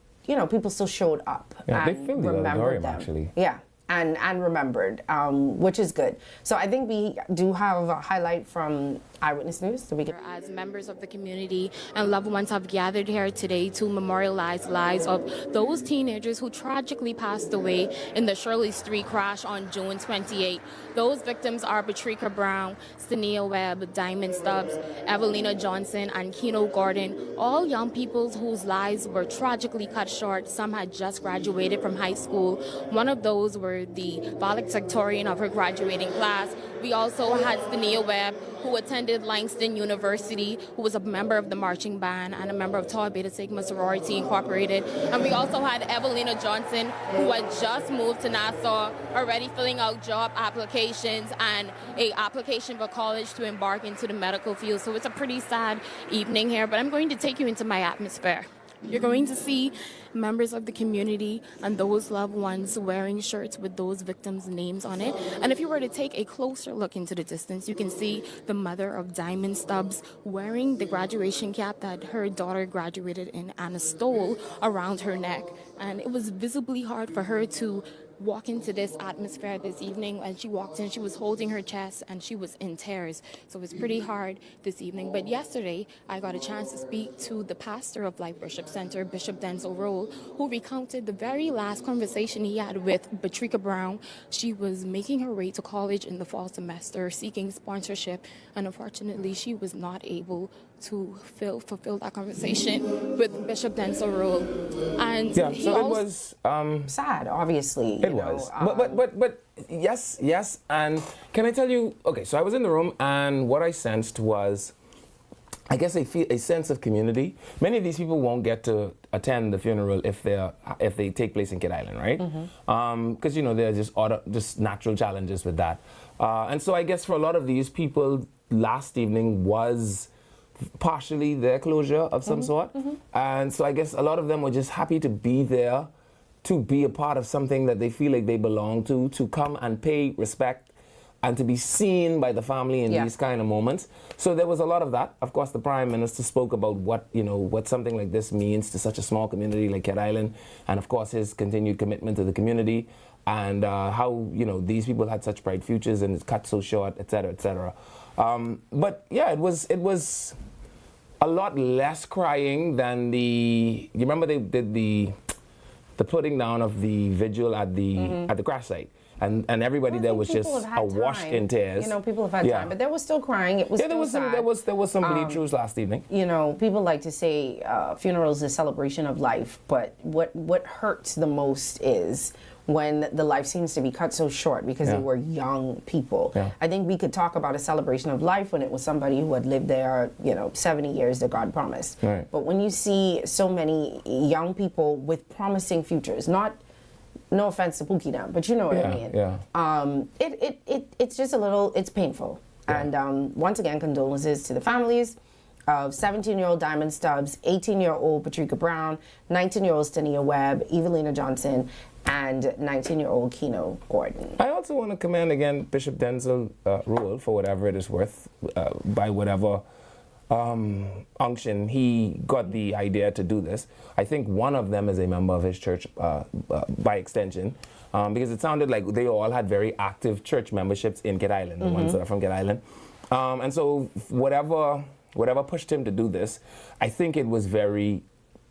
people still showed up and remembered them. Actually. Yeah. And remembered, which is good. So I think we do have a highlight from Eyewitness News. As members of the community and loved ones have gathered here today to memorialize lives of those teenagers who tragically passed away in the Shirley Street crash on June 28. Those victims are Patricia Brown, Stania Webb, Diamond Stubbs, Evelina Johnson, and Keno Gordon, all young people whose lives were tragically cut short. Some had just graduated from high school. One of those were the valedictorian of her graduating class. We also had Stania Webb, who attended Langston University, who was a member of the marching band and a member of Tau Beta Sigma Sorority Incorporated. And we also had Evelina Johnson, who had just moved to Nassau, already filling out job applications and a application for college to embark into the medical field. So it's a pretty sad evening here, but I'm going to take you into my atmosphere. You're going to see members of the community and those loved ones wearing shirts with those victims' names on it. And if you were to take a closer look into the distance, you can see the mother of Diamond Stubbs wearing the graduation cap that her daughter graduated in and a stole around her neck. And it was visibly hard for her to walk into this atmosphere this evening. As she walked in, she was holding her chest and she was in tears. So it was pretty hard this evening. But yesterday, I got a chance to speak to the pastor of Life Worship Center, Bishop Denzel Roll, who recounted the very last conversation he had with Patricia Brown. She was making her way to college in the fall semester, seeking sponsorship, and unfortunately, she was not able to fulfill that conversation with Bishop Denzel Roll. And yeah, so it was sad, obviously. It was. But yes. And can I tell you, okay, so I was in the room and what I sensed was, I guess I feel a sense of community. Many of these people won't get to attend the funeral if they take place in Kidd Island, right? Because there are just natural challenges with that. And so I guess for a lot of these people, last evening was partially their closure of some sort. And so I guess a lot of them were just happy to be there, to be a part of something that they feel like they belong to come and pay respect and to be seen by the family in these kind of moments. So there was a lot of that. Of course, the Prime Minister spoke about what something like this means to such a small community like Cat Island, and of course his continued commitment to the community, and how these people had such bright futures and it's cut so short, etc., etc. But yeah, it was a lot less crying than you remember they did the putting down of the vigil at the crash site. And everybody there was just awash in tears. People have had time, but there was still crying. It was there was sad. There was some bleed-throughs last evening. People like to say funerals is a celebration of life, but what hurts the most is when the life seems to be cut so short because they were young people. Yeah. I think we could talk about a celebration of life when it was somebody who had lived there, 70 years that God promised. Right. But when you see so many young people with promising futures, no offense to Pookie Dam, but you know what I mean. Yeah. It's just it's painful. Yeah. And once again, condolences to the families of 17-year-old Diamond Stubbs, 18-year-old Patricia Brown, 19-year-old Stania Webb, Evelina Johnson, and 19-year-old Keno Gordon. I also want to commend again Bishop Denzel Rule for whatever it is worth, by whatever unction he got the idea to do this. I think one of them is a member of his church by extension, because it sounded like they all had very active church memberships in Cat Island, the ones that are from Cat Island. And so whatever pushed him to do this, I think it was very,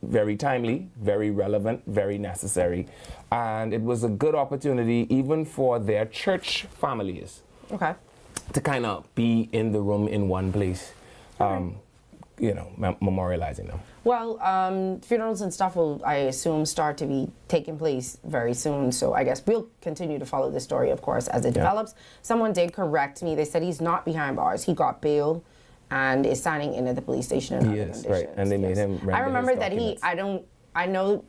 very timely, very relevant, very necessary. And it was a good opportunity even for their church families to kind of be in the room in one place. Memorializing them. Well, funerals and stuff will, I assume, start to be taking place very soon. So I guess we'll continue to follow this story, of course, as it develops. Someone did correct me. They said he's not behind bars. He got bail and is signing in at the police station in other conditions. Right. And they made him. I remember that I know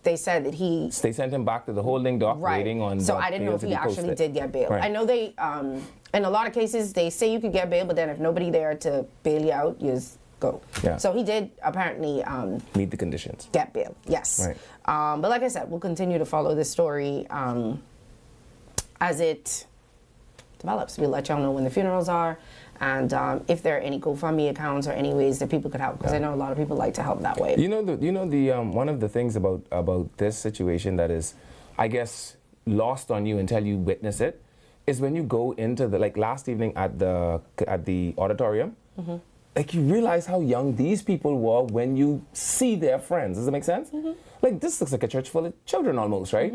they said that they sent him back to the holding dock, waiting on. So I didn't know if he actually did get bail. Right. I know they, in a lot of cases, they say you could get bail, but then if nobody there to bail you out, you just go. Yeah. So he did apparently meet the conditions. Get bail. Yes. Right. But like I said, we'll continue to follow this story as it develops. We'll let y'all know when the funerals are. And if there are any GoFundMe accounts or any ways that people could help, because I know a lot of people like to help that way. One of the things about this situation that is, I guess, lost on you until you witness it, is when you go into last evening at the auditorium, you realize how young these people were when you see their friends. Does that make sense? This looks like a church full of children almost, right?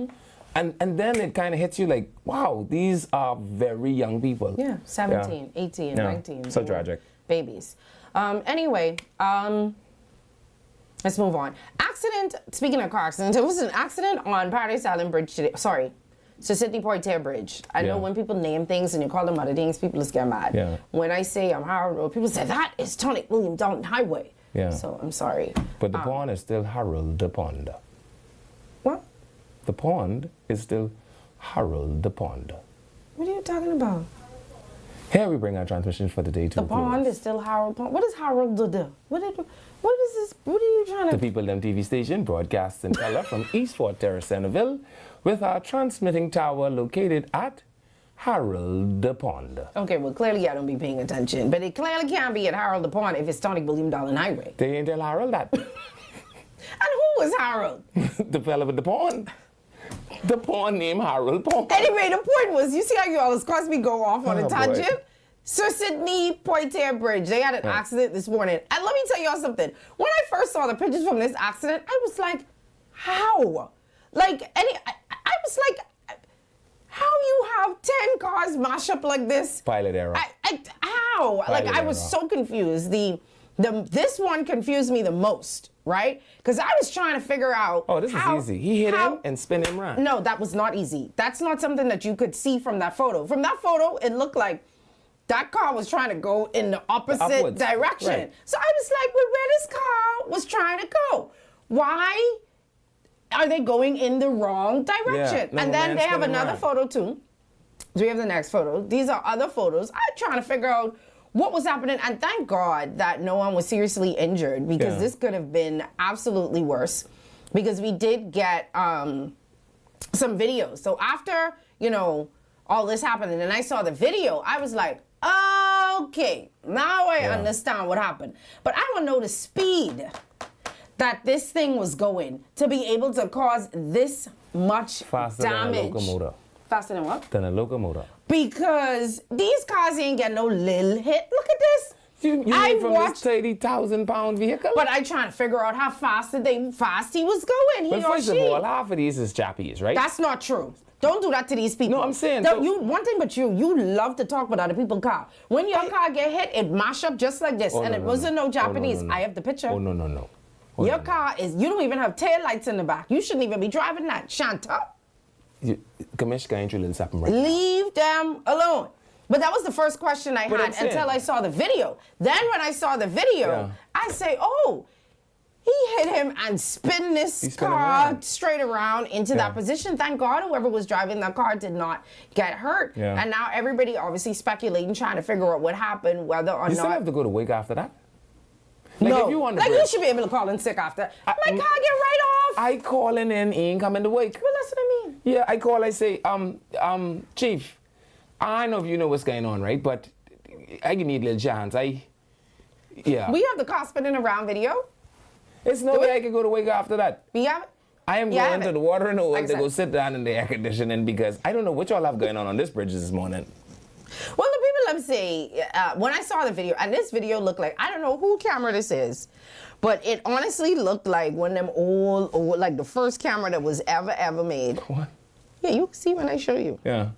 And then it kind of hits you like, wow, these are very young people. Yeah, 17, 18, 19. So tragic. Babies. Anyway, let's move on. Accident, speaking of car accident, it was an accident on Paradise Island Bridge today. Sorry, so Sidney Poitier Bridge. I know when people name things and you call them other things, people just get mad. Yeah. When I say Harold Road, people say, that is Tonic William Dalton Highway. Yeah. So I'm sorry. But the pond is still Harold the Pond. What? The pond is still Harold the Pond. What are you talking about? Here we bring our transmission for the day to the pond is still Harold Pond. What is Harold the? What is this? What are you trying to? The People Them TV station broadcasts in color from East Fort Terrace, Centerville, with our transmitting tower located at Harold the Pond. Okay, well clearly I don't be paying attention, but it clearly can't be at Harold the Pond if it's Tonic William Dalton Highway. They ain't tell Harold that. And who is Harold? The fella with the pond. The pond named Harold Pond. Anyway, the point was, you see how you always cause me go off on a tangent? Boy. Sir Sidney Poitier Bridge, they had an accident this morning. And let me tell y'all something. When I first saw the pictures from this accident, I was like, how? I was like, how you have 10 cars mash up like this? Pilot error. How? Pilot I was so confused. This one confused me the most, right? Because I was trying to figure out. Oh, this is easy. He hit him and spin him around. No, that was not easy. That's not something that you could see from that photo. From that photo, it looked like that car was trying to go in the opposite direction. Right. So I was like, well, where this car was trying to go? Why are they going in the wrong direction? Yeah. And then they have another photo too. So we have the next photo. These are other photos. I'm trying to figure out what was happening, and thank God that no one was seriously injured, because this could have been absolutely worse, because we did get some videos. So after, all this happened, and then I saw the video, I was like, okay, now I understand what happened. But I don't know the speed that this thing was going to be able to cause this much Faster damage. than a locomotive. Faster than what? Than a locomotive. Because these cars ain't get no little hit. Look at this. You I mean from watched- this 30,000-pound vehicle? But I trying to figure out how fast he was going. But He or first she. of all, half of these is Japanese, right? That's not true. Don't do that to these people. No, I'm saying, Don't- so- you one thing, but you love to talk about other people's car. When your car get hit, it mash up just like this, Oh, and no, it no, wasn't no. no Oh, Japanese. no. I have the picture. Oh, no. Oh, Your no. car is. You don't even have tail lights in the back. You shouldn't even be driving that, Shanta. Commissioner ain't really something right now. Leave them alone. But that was the first question I But had I'm saying- until I saw the video. Then when I saw the video, Yeah. I say, oh, he hit him and spin He this spin car around. straight around into Yeah. that position. Thank God whoever was driving that car did not get hurt. Yeah. And now everybody obviously speculating, trying to figure out what happened, whether or You still not. have to go to wake after that? Like no, if you want to like you should be able to call in sick after. My car get right off. I calling in, he ain't coming to wake. Well, that's what I mean. Yeah, I call, I say, Chief, I know if you know what's going on, right? But I need a little chance. Yeah. We have the car spinning around video. It's no way I can go to wake after that. We have it. I am Yeah, I going have to it. the water and oil Like I to go said. sit down in the air conditioning because I don't know what y'all have going on this bridge this morning. Well, the people I'm saying, when I saw the video, and this video looked like, I don't know who camera this is, but it honestly looked like one of them old, like the first camera that was ever made. What? Yeah, you can see when I show you. Yeah.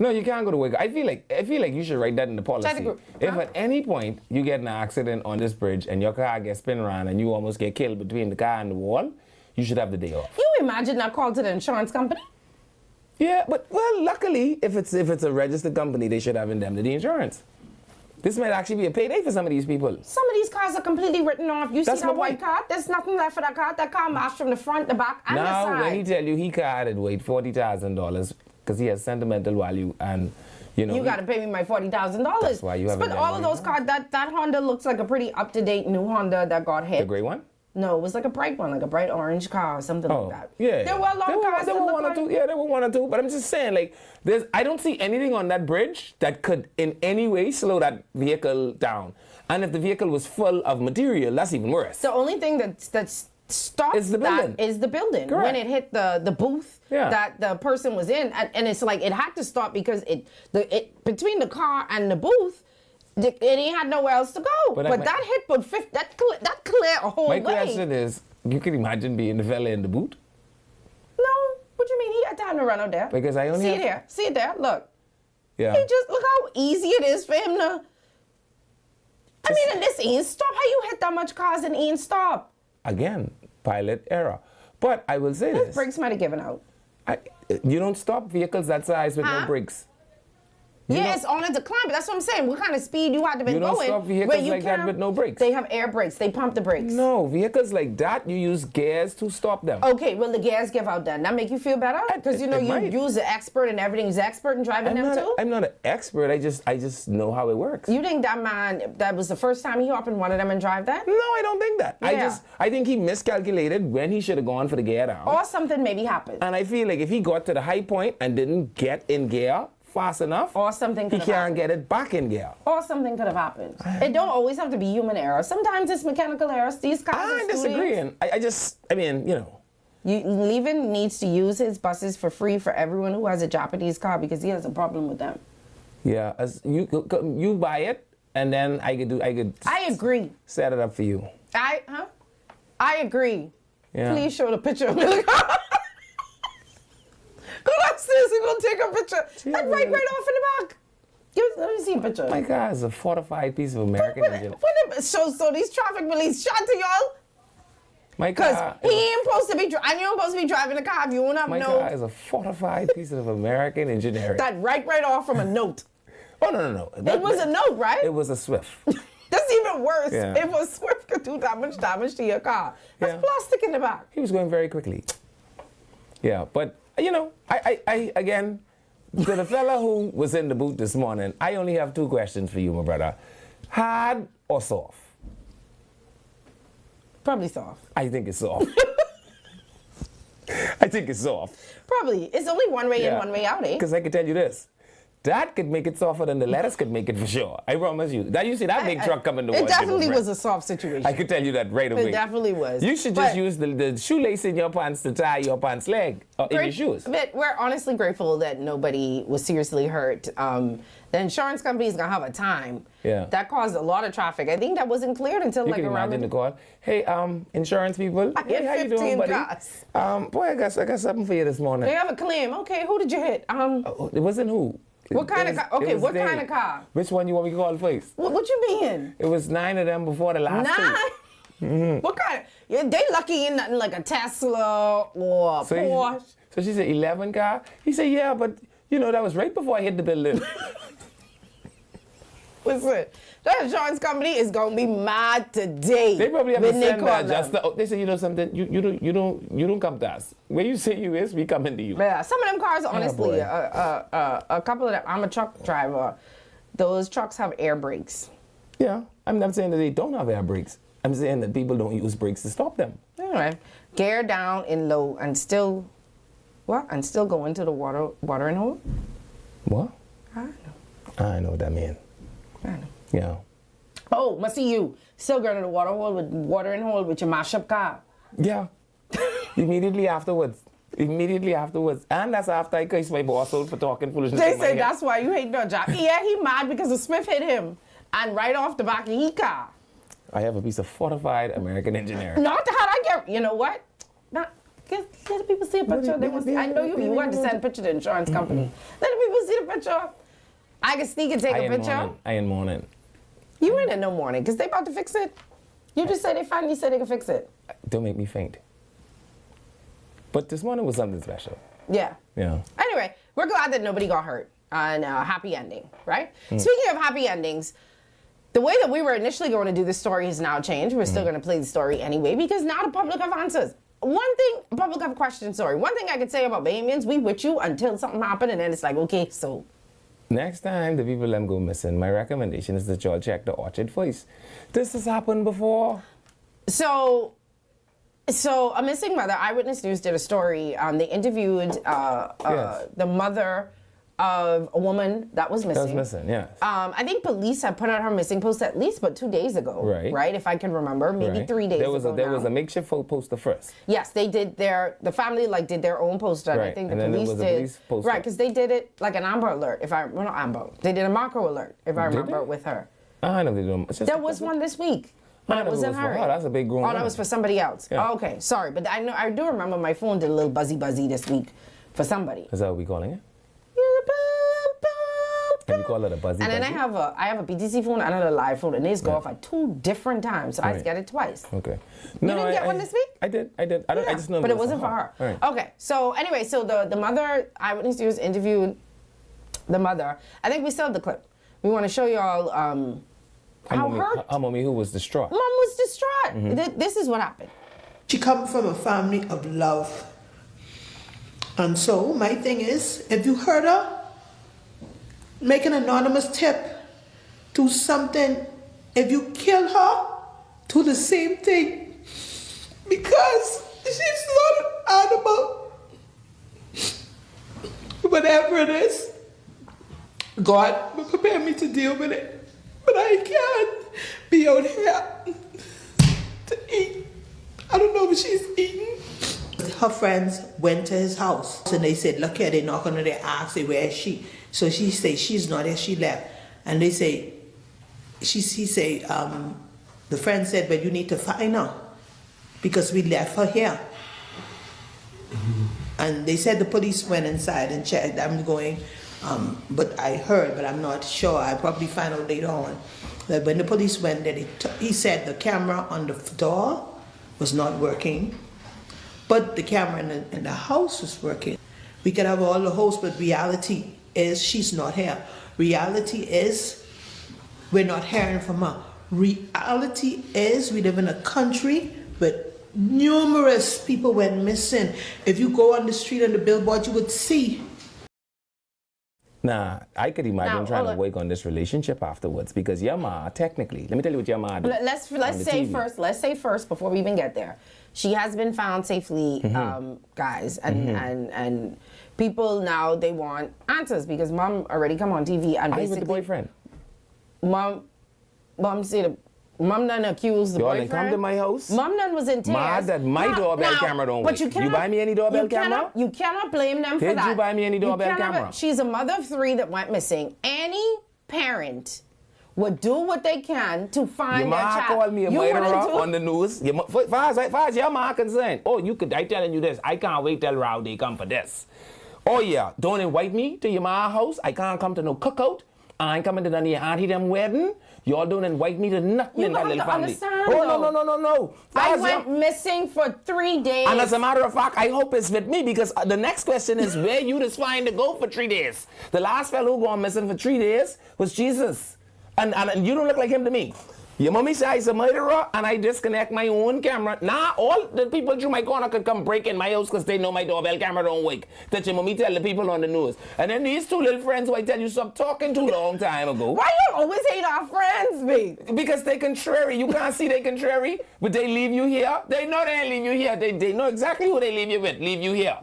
No, you can't go to wake. I feel like you should write that in the policy. Chat the group. If Huh? at any point you get in an accident on this bridge and your car gets spin around and you almost get killed between the car and the wall, you should have the day off. You imagine that call to the insurance company? Yeah, but well, luckily, if it's a registered company, they should have indemnity insurance. This might actually be a payday for some of these people. Some of these cars are completely written off. You That's see my that white point. car? There's nothing left for that car. That car mashed from the front, the back, and the Now, side. when he tell you he car it weighed $40,000 because he has sentimental value and, you know. You got to pay me my $40,000. That's why you haven't But done all of money those now. cars, that Honda looks like a pretty up-to-date new Honda that got hit. The gray one? No, it was like a bright one, like a bright orange car or something Oh, like that. yeah. There were a lot of cars there that were looked one or like... two. Yeah, there were one or two. But I'm just saying, like, I don't see anything on that bridge that could in any way slow that vehicle down. And if the vehicle was full of material, that's even worse. The only thing that stopped It's the that building. is the building. Correct. When it hit the booth Yeah. that the person was in, and it's like it had to stop because it between the car and the booth, it ain't had nowhere else to go. But But, I- that hit put that clear a whole My way. question is, you can imagine being the fella in the boot? No, what you mean? He had time to run out there. Because I only see have- it there. See it there. Look. Yeah. He just look how easy it is for him to. I mean, and this ain't stop. How you hit that much cars and ain't stop? Again, pilot error. But I will say His this. brakes might have given out. You don't stop vehicles that size with Huh? no brakes. Yeah, it's on a decline, but that's what I'm saying. What kind of speed you had to be You don't going? stop vehicles where you like that can't- with no brakes. They have air brakes. They pump the brakes. No, vehicles like that, you use gears to stop them. Okay, well the gas give out then. That make you feel better? Because you know it you might. use the expert and everything's expert in driving them too. I'm not an expert. I just know how it works. You think that man, that was the first time he hopped in one of them and drive that? No, I don't think that. Yeah. I think he miscalculated when he should have gone for the gear down. Or something maybe happened. And I feel like if he got to the high point and didn't get in gear fast enough, Or something he could have can't happened. get it back in gear. Or something could have happened. It don't always have to be human error. Sometimes it's mechanical errors. These cars are I'm studios. disagreeing. I mean, you know. Levin needs to use his buses for free for everyone who has a Japanese car because he has a problem with them. Yeah, as you buy it, and then I could I agree. set it up for you. I agree. Yeah. Please show the picture of the car. Go downstairs and go take a picture. Like right off in the back. Let me see a picture. My car is a fortified piece of American engine. So these traffic police shot to y'all? My Because car, he ain't supposed to be, and you're supposed to be driving the car if you don't have my no, car is a fortified piece of American engineering. that right off from a note. Oh no! It was a note, right? It was a Swift. That's even worse. Yeah. If a Swift could do that much damage to your car. That's Yeah. plastic in the back. He was going very quickly. Yeah, but you know, I again, to the fella who was in the boot this morning, I only have two questions for you, my brother: hard or soft? Probably soft. I think it's soft. I think it's soft. Probably. It's only one way in, one way out, eh? Because I can tell you this: That could make it softer than the lettuce could make it for sure. I promise you. That you see that big truck coming towards you. It definitely was a soft situation. I could tell you that right away. It definitely was. You should just use the shoelace in your pants to tie your pants leg or in your shoes. But we're honestly grateful that nobody was seriously hurt. The insurance company is gonna have a time. Yeah. That caused a lot of traffic. I think that wasn't cleared until You like can around. imagine the call. Hey, insurance people. I Hey, hit how you 15 doing, buddy? cars. Boy, I got something for you this morning. They have a claim. Okay, who did you hit? It wasn't who. What kind of car? Okay, what kind of car? Which one you want me to call first? What you mean? It was 9 of them before the last 9? What kind of? Yeah, they lucky in nothing like a Tesla or a Porsche. So she said 11 car. He said, yeah, but you know that was right before I hit the building. Listen, that insurance company is gonna be mad today. They probably have to when they send call that them. just. They say, you know something, you don't come to us. Where you say you is, we coming to you. Yeah, some of them cars, honestly, boy. a couple of them. I'm a truck driver. Those trucks have air brakes. Yeah, I'm not saying that they don't have air brakes. I'm saying that people don't use brakes to stop them. Anyway, gear down in low and still, what? And still go into the watering hole. What? I don't know. I know what that means. I don't know. Yeah. Oh, must see you still going to the watering hole with your mashup car. Yeah. Immediately afterwards. And that's after I cursed my boss out for talking foolishness. They in my say head. that's why you hate your job. Yeah, he mad because the Smith hit him and right off the back of his car. I have a piece of fortified American engineering. Not how I get. You know what? Not. Let the people see a picture. They want to see. I know you want to send a picture to the insurance company. Let the people see the picture. I can sneak and take a picture. I ain't morning. You ain't in no morning because they about to fix it. You just said they finally said they can fix it. Don't make me faint. But this morning was something special. Yeah. Yeah. Anyway, we're glad that nobody got hurt. And happy ending, right? Speaking of happy endings, the way that we were initially going to do this story has now changed. We're still going to play the story anyway because now the public have answers. One thing, public have questions, sorry. One thing I could say about Bahamians, we with you until something happened and then it's like, okay, so. Next time the people them go missing, my recommendation is that y'all check the Orchard Voice. This has happened before. So a missing mother, Eyewitness News did a story. They interviewed Yes. the mother of a woman that was missing. That was missing, yes. I think police had put out her missing post at least but 2 days ago. Right, if I can remember, maybe Right. 3 days there was ago. There was now. a makeshift poster first. Yes, they did the family did their own poster. And I Right, think and the then there police was a did. police poster. Right, because they did it like an Amber Alert. Not Amber. They did a Marco Alert, if I Did remember, they? with her. I know they don't. It's just There was one this week. But I it know it wasn't was for her. her. That's a big grown Oh, that woman. was for somebody else. Yeah. Oh, okay, sorry. But I do remember my phone did a little buzzy this week for somebody. Is that what we calling it? And you call it a buzzy And then buzzy? I have a PTC phone and a live phone, and these go off at 2 different times, so I Right. get it twice. Okay. You didn't get one this week? I did. I just know but it it wasn't for her. Right. Okay, so anyway, so the mother, Eyewitness News interviewed the mother. I think we still have the clip. We want to show y'all how hurt. Her mommy who was distraught. Mom was distraught. This is what happened. She comes from a family of love. And so my thing is, if you hurt her, make an anonymous tip. Do something. If you kill her, do the same thing. Because she's not an animal. Whatever it is, God will prepare me to deal with it. But I can't be out here to eat. I don't know if she's eating. Her friends went to his house and they said, look here, they knock on the ask, say, where is she? So she say, she's not there, she left. And they say, the friend said, but you need to find her because we left her here. And they said the police went inside and checked. I'm going, but I heard, but I'm not sure. I'll probably find out later on that when the police went there, he said the camera on the door was not working, but the camera in the house was working. We could have all the hosts, but reality is she's not here. Reality is we're not hearing from her. Reality is we live in a country with numerous people went missing. If you go on the street and the billboard, you would see. Nah, I could imagine trying to work on this relationship afterwards because your ma, technically, let me tell you what your ma did. Let's say first before we even get there. She has been found safely, guys, and people now, they want answers because mom already come on TV and I basically... with the boyfriend. Mom said, mom done accused the Y'all boyfriend. didn't come to my house? Mom done was in tears. Mad that my doorbell camera don't work. You buy me any doorbell camera? You cannot blame them for Did that. you buy me any doorbell You cannot- camera? She's a mother of 3 that went missing. Any parent would do what they can to find Your their ma child. called me a You murderer wouldn't do- on the news. Far as your ma concerned, I telling you this, I can't wait till Rowdy come for this. Oh yeah, don't invite me to your ma house. I can't come to no cookout. I ain't coming to none of your auntie them wedding. Y'all don't invite me to nothing You in that have little to family. understand, Oh, no. I Faz went missing for 3 days. And as a matter of fact, I hope it's with me because the next question is where you just find to go for 3 days. The last fellow who gone missing for 3 days was Jesus. And you don't look like him to me. Your mommy said he's a murderer and I disconnect my own camera. Now all the people through my corner could come break in my house because they know my doorbell camera don't work. That your mommy tell the people on the news. And then these 2 little friends who I tell you stop talking too long time ago. Why you always hate our friends, me? Because they contrary. You can't see they contrary, but they leave you here. They know they ain't leave you here. They know exactly who they leave you with. Leave you here.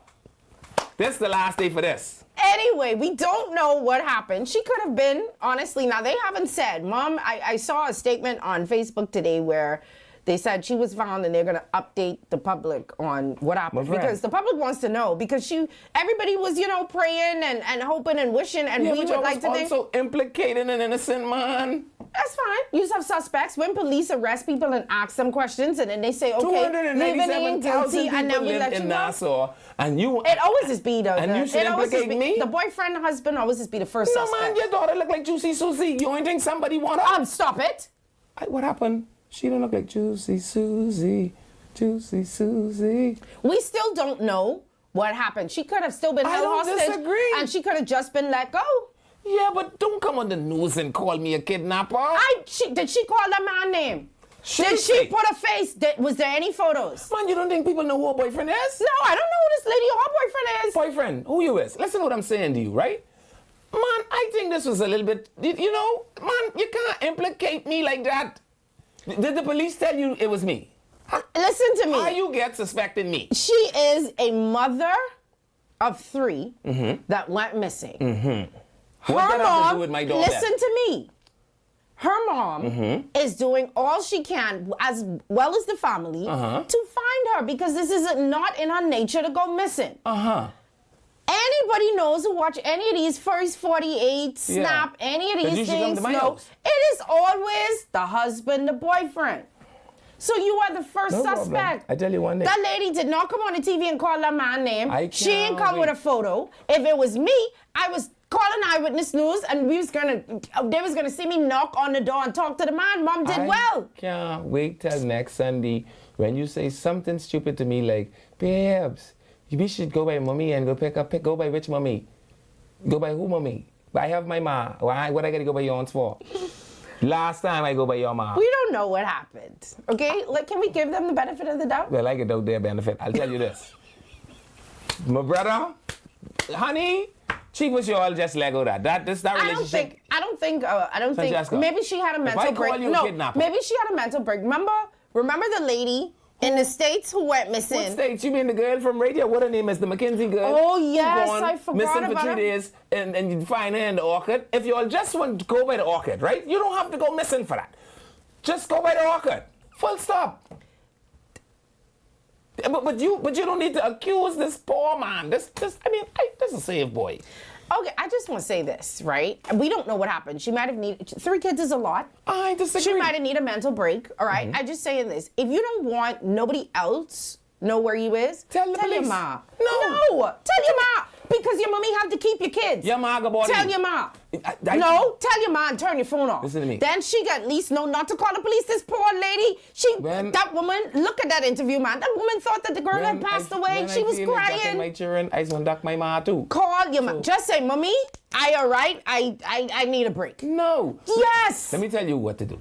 This is the last day for this. Anyway, we don't know what happened. She could have been, honestly, now they haven't said. Mom, I saw a statement on Facebook today where they said she was found and they're going to update the public on what happened. My friend. Because the public wants to know. Because everybody was, praying and hoping and wishing and we would like to think. Also implicating an innocent man. That's fine. You just have suspects. When police arrest people and ask them questions and then they say, okay, leaving guilty and then we let you in go. Nassau, and you... It always is be though. And you should implicate me? The boyfriend and husband always just be the first No, suspect. man, your daughter look like Juicy Susie. You ain't think somebody want her? Stop it. What happened? She don't look like Juicy Susie. Juicy Susie. We still don't know what happened. She could have still been held hostage. Disagree. And she could have just been let go. Yeah, but don't come on the news and call me a kidnapper. Did she call the man name? Did she put a face? Was there any photos? Man, you don't think people know who her boyfriend is? No, I don't know who this lady or her boyfriend is. Boyfriend, who you is? Listen to what I'm saying to you, right? Man, I think this was a little bit, man, you can't implicate me like that. Did the police tell you it was me? Listen to me. How you get suspecting me? She is a mother of 3 that went missing. What that have to do with my doorbell? Listen to me. Her mom is doing all she can, as well as the family, to find her because this is not in her nature to go missing. Anybody knows who watch any of these First 48, Snap, any of these things know it is always the husband, the boyfriend. So you are the first suspect. Problem. I tell you one thing. That lady did not come on the TV and call that man name. She can't ain't come with a photo. If it was me, I was calling Eyewitness News and they was gonna see me knock on the door and talk to the man. Mom did well. Can't wait till next Sunday when you say something stupid to me like, babes, we should go by mommy and go by which mommy? Go by who mommy? I have my ma. What I gotta go by yours for? Last time I go by your ma. We don't know what happened. Okay? Can we give them the benefit of the doubt? Well, I get out their benefit. I'll tell you this. My brother, honey, she was you all just Lego that. That relationship. I don't think. Francesca, Maybe she had a mental if I call break. you a kidnapper. Maybe she had a mental break. Remember the lady in the States who went missing? What States? You mean the girl from radio? What her name is? The Mackenzie girl? Oh, yes, I forgot missing about for 3 her. days and you find her in the orchid. If you all just want to go by the orchid, right? You don't have to go missing for that. Just go by the orchid. Full stop. But you don't need to accuse this poor man. This is a safe boy. Okay, I just want to say this, right? We don't know what happened. She might have needed 3 kids is a lot. I disagree. She might have needed a mental break. All right, I just saying this. If you don't want nobody else know where you is, tell your ma. No, tell your ma. Because your mommy have to keep your kids. Your ma got body. Tell your ma. No, tell your ma and turn your phone off. Listen to me. Then she got at least know not to call the police. This poor lady. That woman, look at that interview, man. That woman thought that the girl had passed away. She was crying. My children, I just want to duck my ma too. Call your ma. Just say, mommy, I all right? I need a break. No. Yes. Let me tell you what to do.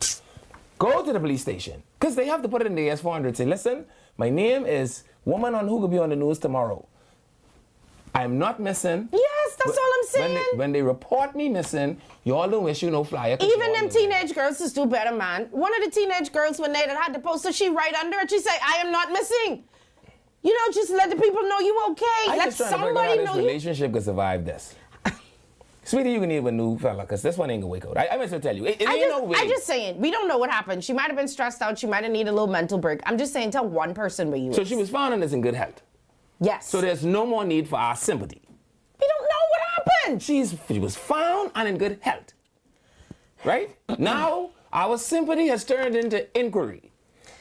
Go to the police station. Because they have to put it in the S400. Say, listen, my name is woman on who could be on the news tomorrow. I'm not missing. Yes, that's all I'm saying. When they report me missing, you all don't issue no flyer. Even them teenage girls is do better, man. One of the teenage girls, when they had the poster, she right under it, she say, I am not missing. You know, just let the people know you okay. I Let just trying to figure out somebody how this know you. relationship can survive this. Sweetie, you can need a new fella, because this one ain't gonna wake out. I must tell you, it ain't no way. I'm just saying, we don't know what happened. She might have been stressed out. She might have needed a little mental break. I'm just saying, tell one person where you So is. she was found and is in good health. Yes. So there's no more need for our sympathy. We don't know what happened. She was found and in good health. Right? Now, our sympathy has turned into inquiry.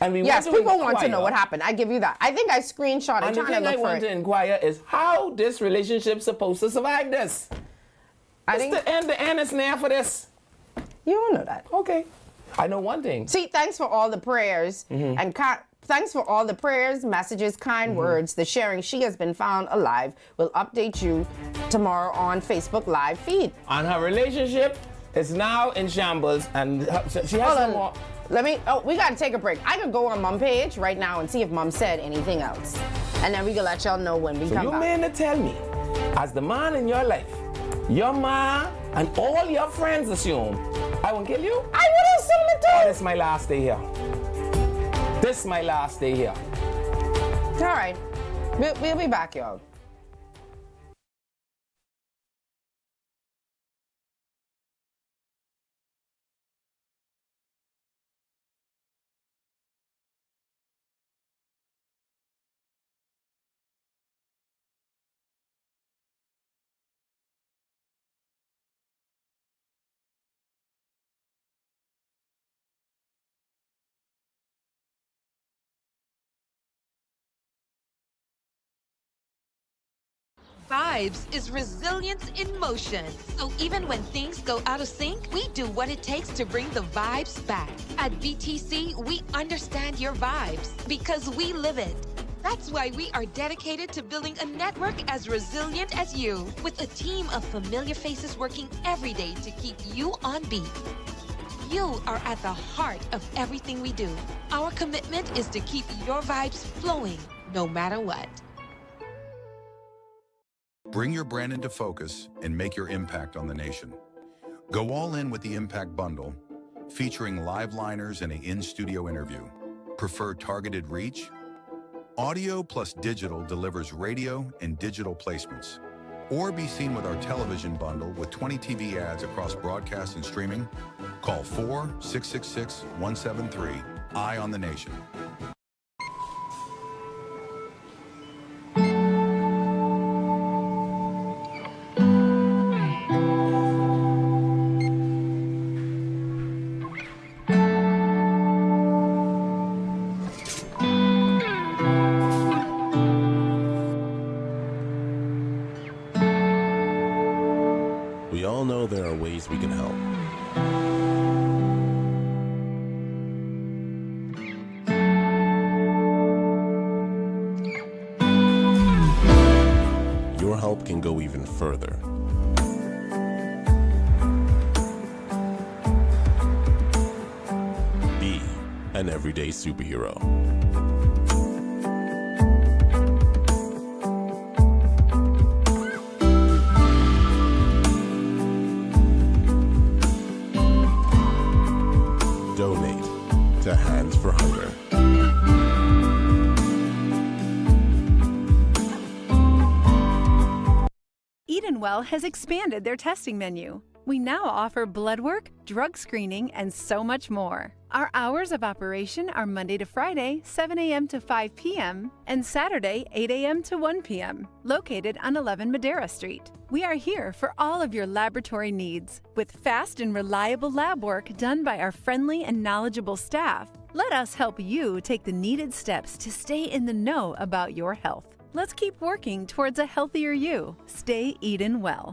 And we Yes, want to people want to know inquire. what happened. I give you that. I think I screenshot it And the trying to thing I look for want to it. inquire is how this relationship supposed to survive this. I It's think the end is near for this. you don't know that. Okay. I know one thing. See, thanks for all the prayers and thanks for all the prayers, messages, kind words, the sharing. She has been found alive. We'll update you tomorrow on Facebook Live feed. And her relationship is now in shambles, and she has Hold no on. more. We gotta take a break. I could go on Mom page right now and see if Mom said anything else. And then we can let y'all know when we So come you back. mean to tell me, as the man in your life, your ma and all your friends assume I won't kill you? I would assume it Oh, too. this is my last day here. This is my last day here. All right. We'll be back, y'all. Vibes is resilience in motion. So even when things go out of sync, we do what it takes to bring the vibes back. At BTC, we understand your vibes because we live it. That's why we are dedicated to building a network as resilient as you, with a team of familiar faces working every day to keep you on beat. You are at the heart of everything we do. Our commitment is to keep your vibes flowing, no matter what. Bring your brand into focus and make your impact on the nation. Go all in with the Impact Bundle, featuring live liners and an in-studio interview. Prefer targeted reach? Audio plus digital delivers radio and digital placements. Or be seen with our television bundle with 20 TV ads across broadcast and streaming. Call 4-666-173. Eye on the Nation. We all know there are ways we can help. Your help can go even further. Be an everyday superhero. Donate to Hands for Hunger. Edenwell has expanded their testing menu. We now offer blood work, drug screening, and so much more. Our hours of operation are Monday to Friday, 7 a.m. to 5 p.m., and Saturday, 8 a.m. to 1 p.m., located on 11 Madera Street. We are here for all of your laboratory needs, with fast and reliable lab work done by our friendly and knowledgeable staff. Let us help you take the needed steps to stay in the know about your health. Let's keep working towards a healthier you. Stay Eden well.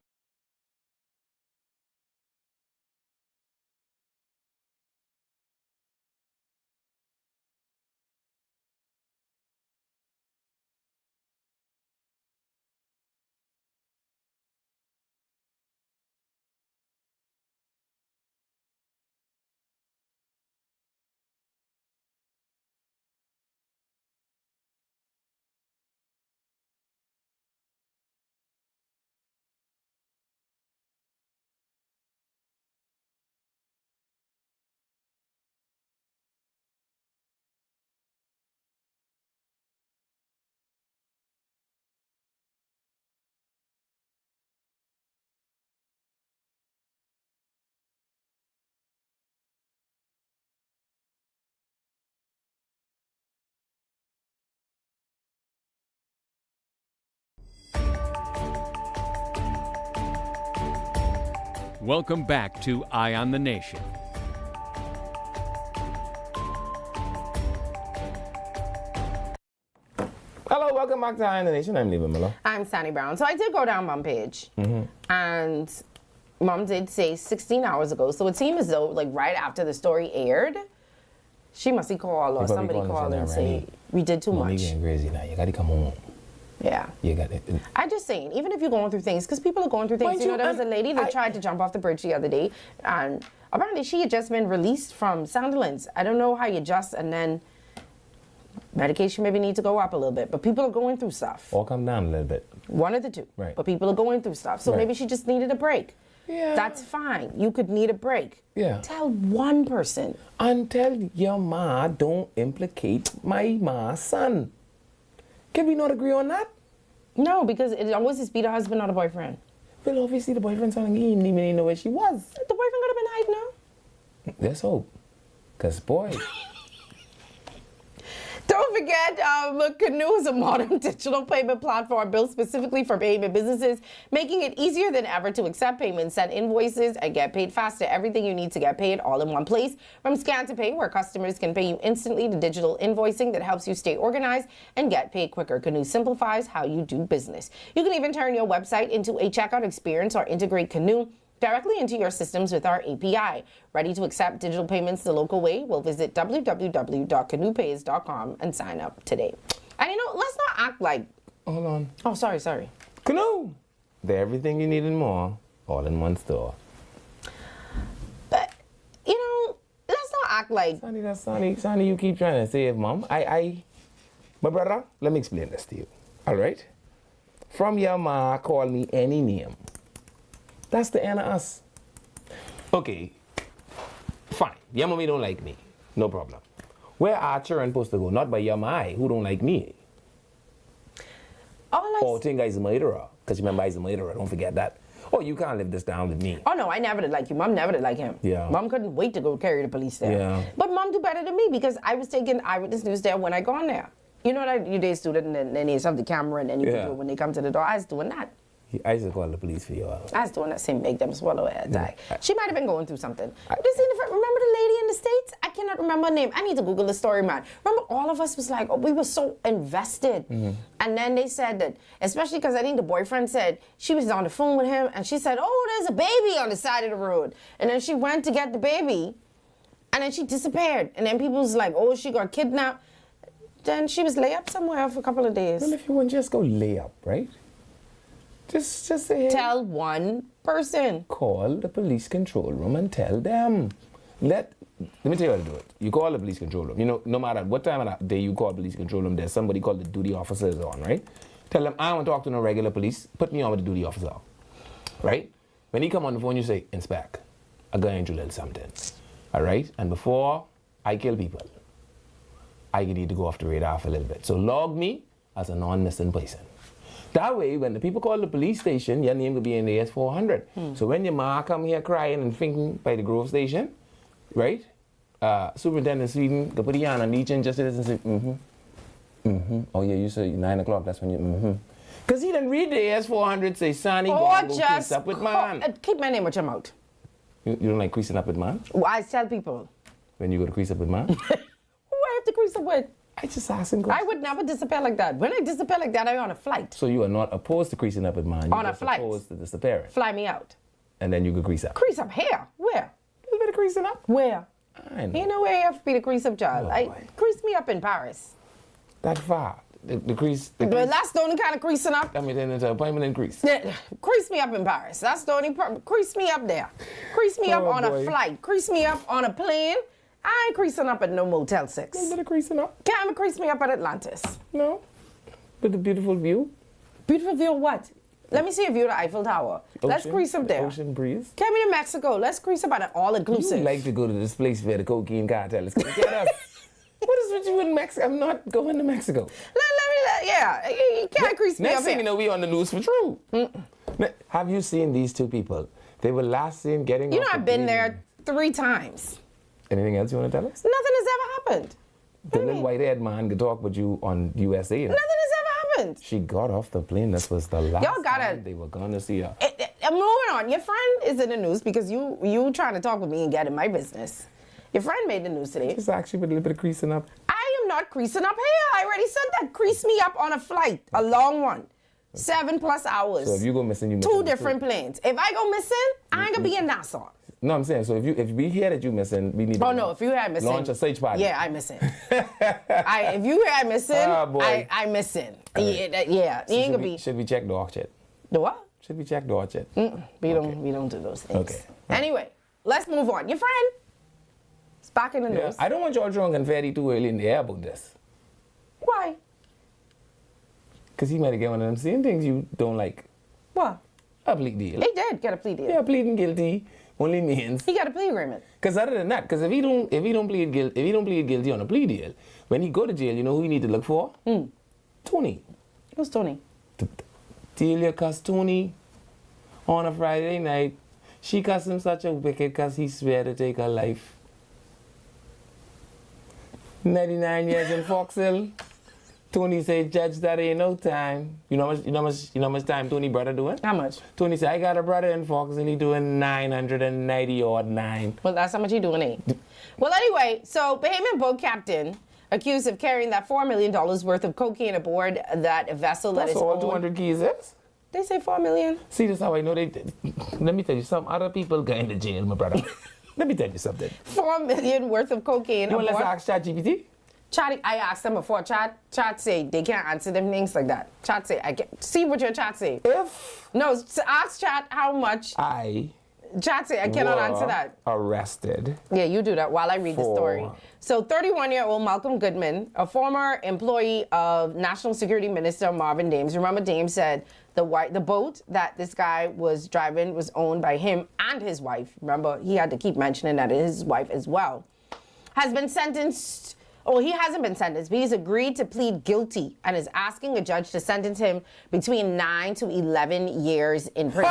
Welcome back to Eye on the Nation. Hello, welcome back to Eye on the Nation. I'm Levi Miller. I'm Sandy Brown. So I did go down Mom page, and Mom did say 16 hours ago. So it seemed as though, like, right after the story aired, she must have called or somebody called and say, we did too much. You're getting crazy now. You got to come home. Yeah. You got it. I'm just saying, even if you're going through things, because people are going through things. You know, there was a lady that tried to jump off the bridge the other day, and apparently she had just been released from Sandilands. I don't know how you just, and then medication maybe need to go up a little bit, but people are going through stuff. Or come down a little bit. One of the two. Right. But people are going through stuff. So Right. maybe she just needed a break. Yeah. That's fine. You could need a break. Yeah. Tell one person. And tell your ma don't implicate my ma's son. Can we not agree on that? No, because it always is be the husband or the boyfriend. Well, obviously the boyfriend son he didn't even know where she was. The boyfriend could have been hiding now. Let's hope. Because, boy... Don't forget, Canoe is a modern digital payment platform built specifically for payment businesses, making it easier than ever to accept payments, send invoices, and get paid faster. Everything you need to get paid all in one place. From Scan to Pay, where customers can pay you instantly, to digital invoicing that helps you stay organized and get paid quicker. Canoe simplifies how you do business. You can even turn your website into a checkout experience or integrate Canoe directly into your systems with our API. Ready to accept digital payments the local way? We'll visit www.canoepays.com and sign up today. And you know, let's not act like... Hold on. Oh, sorry. Canoe! They're everything you need and more, all in one store. But, you know, let's not act like... Sonny, you keep trying to say it, Mom. My brother, let me explain this to you. All right? From your ma, call me any name. That's the end of us. Okay, fine. Your mommy don't like me. No problem. Where are children supposed to go? Not by your ma, who don't like me. Oh, think I's a murderer. Because remember, I's a murderer. Don't forget that. Oh, you can't live this down with me. Oh, no, I never did like you. Mom never did like him. Yeah. Mom couldn't wait to go carry the police there. Yeah. But Mom do better than me because I was taking Eyewitness News there when I gone there. You know that you days do that and then they have the camera and then you can do it when they come to the door. I was doing that. I used to call the police for you all. I was doing that same make them swallow it. She might have been going through something. Remember the lady in the States? I cannot remember her name. I need to Google the story, man. Remember all of us was like, we were so invested. And then they said that, especially because I think the boyfriend said she was on the phone with him and she said, oh, there's a baby on the side of the road. And then she went to get the baby and then she disappeared. And then people was like, oh, she got kidnapped. Then she was laid up somewhere for a couple of days. Well, if you wouldn't just go lay up, right? Just say, tell one person. Call the police control room and tell them. Let me tell you how to do it. You call the police control room. You know, no matter what time of that day you call police control room, there's somebody called the duty officers on, right? Tell them, I don't want to talk to no regular police. Put me on with the duty officer, right? When he come on the phone, you say, Inspect, I'm going to do something, all right? And before I kill people, I need to go off the radar for a little bit. So log me as a non-missing person. That way, when the people call the police station, your name will be in the S400. So when your ma come here crying and thinking by the Grove station, right? Superintendent Sweden, go put the yarn on each and just and say, Oh yeah, you say 9 o'clock, that's when you, Because he didn't read the S400, say, Sonny, go crease up with man. Keep my name with your mouth. You don't like creasing up with man? Well, I tell people. When you go to crease up with man? Who I have to crease up with? I just asking questions. I would never disappear like that. When I disappear like that, I'm on a flight. So you are not opposed to creasing up with man? On a flight. You're opposed to disappearing? Fly me out. And then you could crease up? Crease up here? Where? A little bit of creasing up? Where? I know. You know where you have to be the crease up child? Crease me up in Paris. That far? The crease? But that's the only kind of creasing up. Got me then into appointment and crease? Yeah, crease me up in Paris. That's the only crease me up there. Crease me up on a flight. Crease me up on a plane. I ain't creasing up at no Motel 6. A little bit of creasing up? Can't even crease me up at Atlantis. No. With the beautiful view? Beautiful view of what? Let me see a view of the Eiffel Tower. Let's crease up there. Ocean breeze? Take me to Mexico. Let's crease up at an all-inclusive. You like to go to this place where the cocaine cartel is going to get us. What is with you in Mexico? I'm not going to Mexico. Yeah, you can't crease me up Next thing here. you know, we on the news for true. Have you seen these two people? They were last seen getting You know, off the I've been plane. there 3 times. Anything else you want to tell us? Nothing has ever happened. The little white-haired man could talk with you on USA. Nothing has ever happened. She got off the plane. That was the last Y'all gotta- time they were going to see her. moving on. Your friend is in the news because you trying to talk with me and get in my business. Your friend made the news today. Just actually with a little bit of creasing up. I am not creasing up here. I already said that. Crease me up on a flight, a long one. 7+ hours. So if you go missing, you missing. 2 different planes. If I go missing, I ain't gonna be in Nassau. No, I'm saying, so if we hear that you missing, we need to if you hear missing, launch a search party. Yeah, I missing. If you hear missing, boy. I missing. Right. Yeah, So it ain't gonna be. should we check the orchard? The what? Should we check the orchard? We don't do those things. Okay. Anyway, let's move on. Your friend is back in the Yeah, news. I don't want y'all drunk and fatty too early in the air about this. Why? Because he might have get one of them same things you don't like. What? A plea deal. He did get a plea deal. Yeah, pleading guilty only means. He got a plea agreement. Because other than that, because if he don't plead guilty on a plea deal, when he go to jail, you know who you need to look for? Tony. Who's Tony? Delia cussed Tony on a Friday night. She cussed him such a wicked because he swear to take her life. 99 years in Foxhill. Tony said, Judge, that ain't no time. You know how much time Tony brother doing? How much? Tony said, I got a brother in Foxhill, he doing 990 odd 9. Well, that's how much he doing, Well, anyway, so Bahamian boat captain accused of carrying that $4 million worth of cocaine aboard that vessel that That's is all owned. 200 keys is? They say $4 million. See, this is how I know they did. Let me tell you, some other people got into jail, my brother. Let me tell you something. $4 million worth of cocaine You want aboard. to ask ChatGPT? Chat, I asked them before. Chat say they can't answer them things like that. Chat say, I can't. See what your chat say. No, ask chat how much. Chat say, I cannot answer that. Arrested. Yeah, you do that while I read the story. So 31-year-old Malcolm Goodman, a former employee of National Security Minister Marvin Dames. Remember, Dames said the boat that this guy was driving was owned by him and his wife. Remember, he had to keep mentioning that it is his wife as well. Has been sentenced. Oh, he hasn't been sentenced, but he's agreed to plead guilty and is asking a judge to sentence him between 9 to 11 years in prison.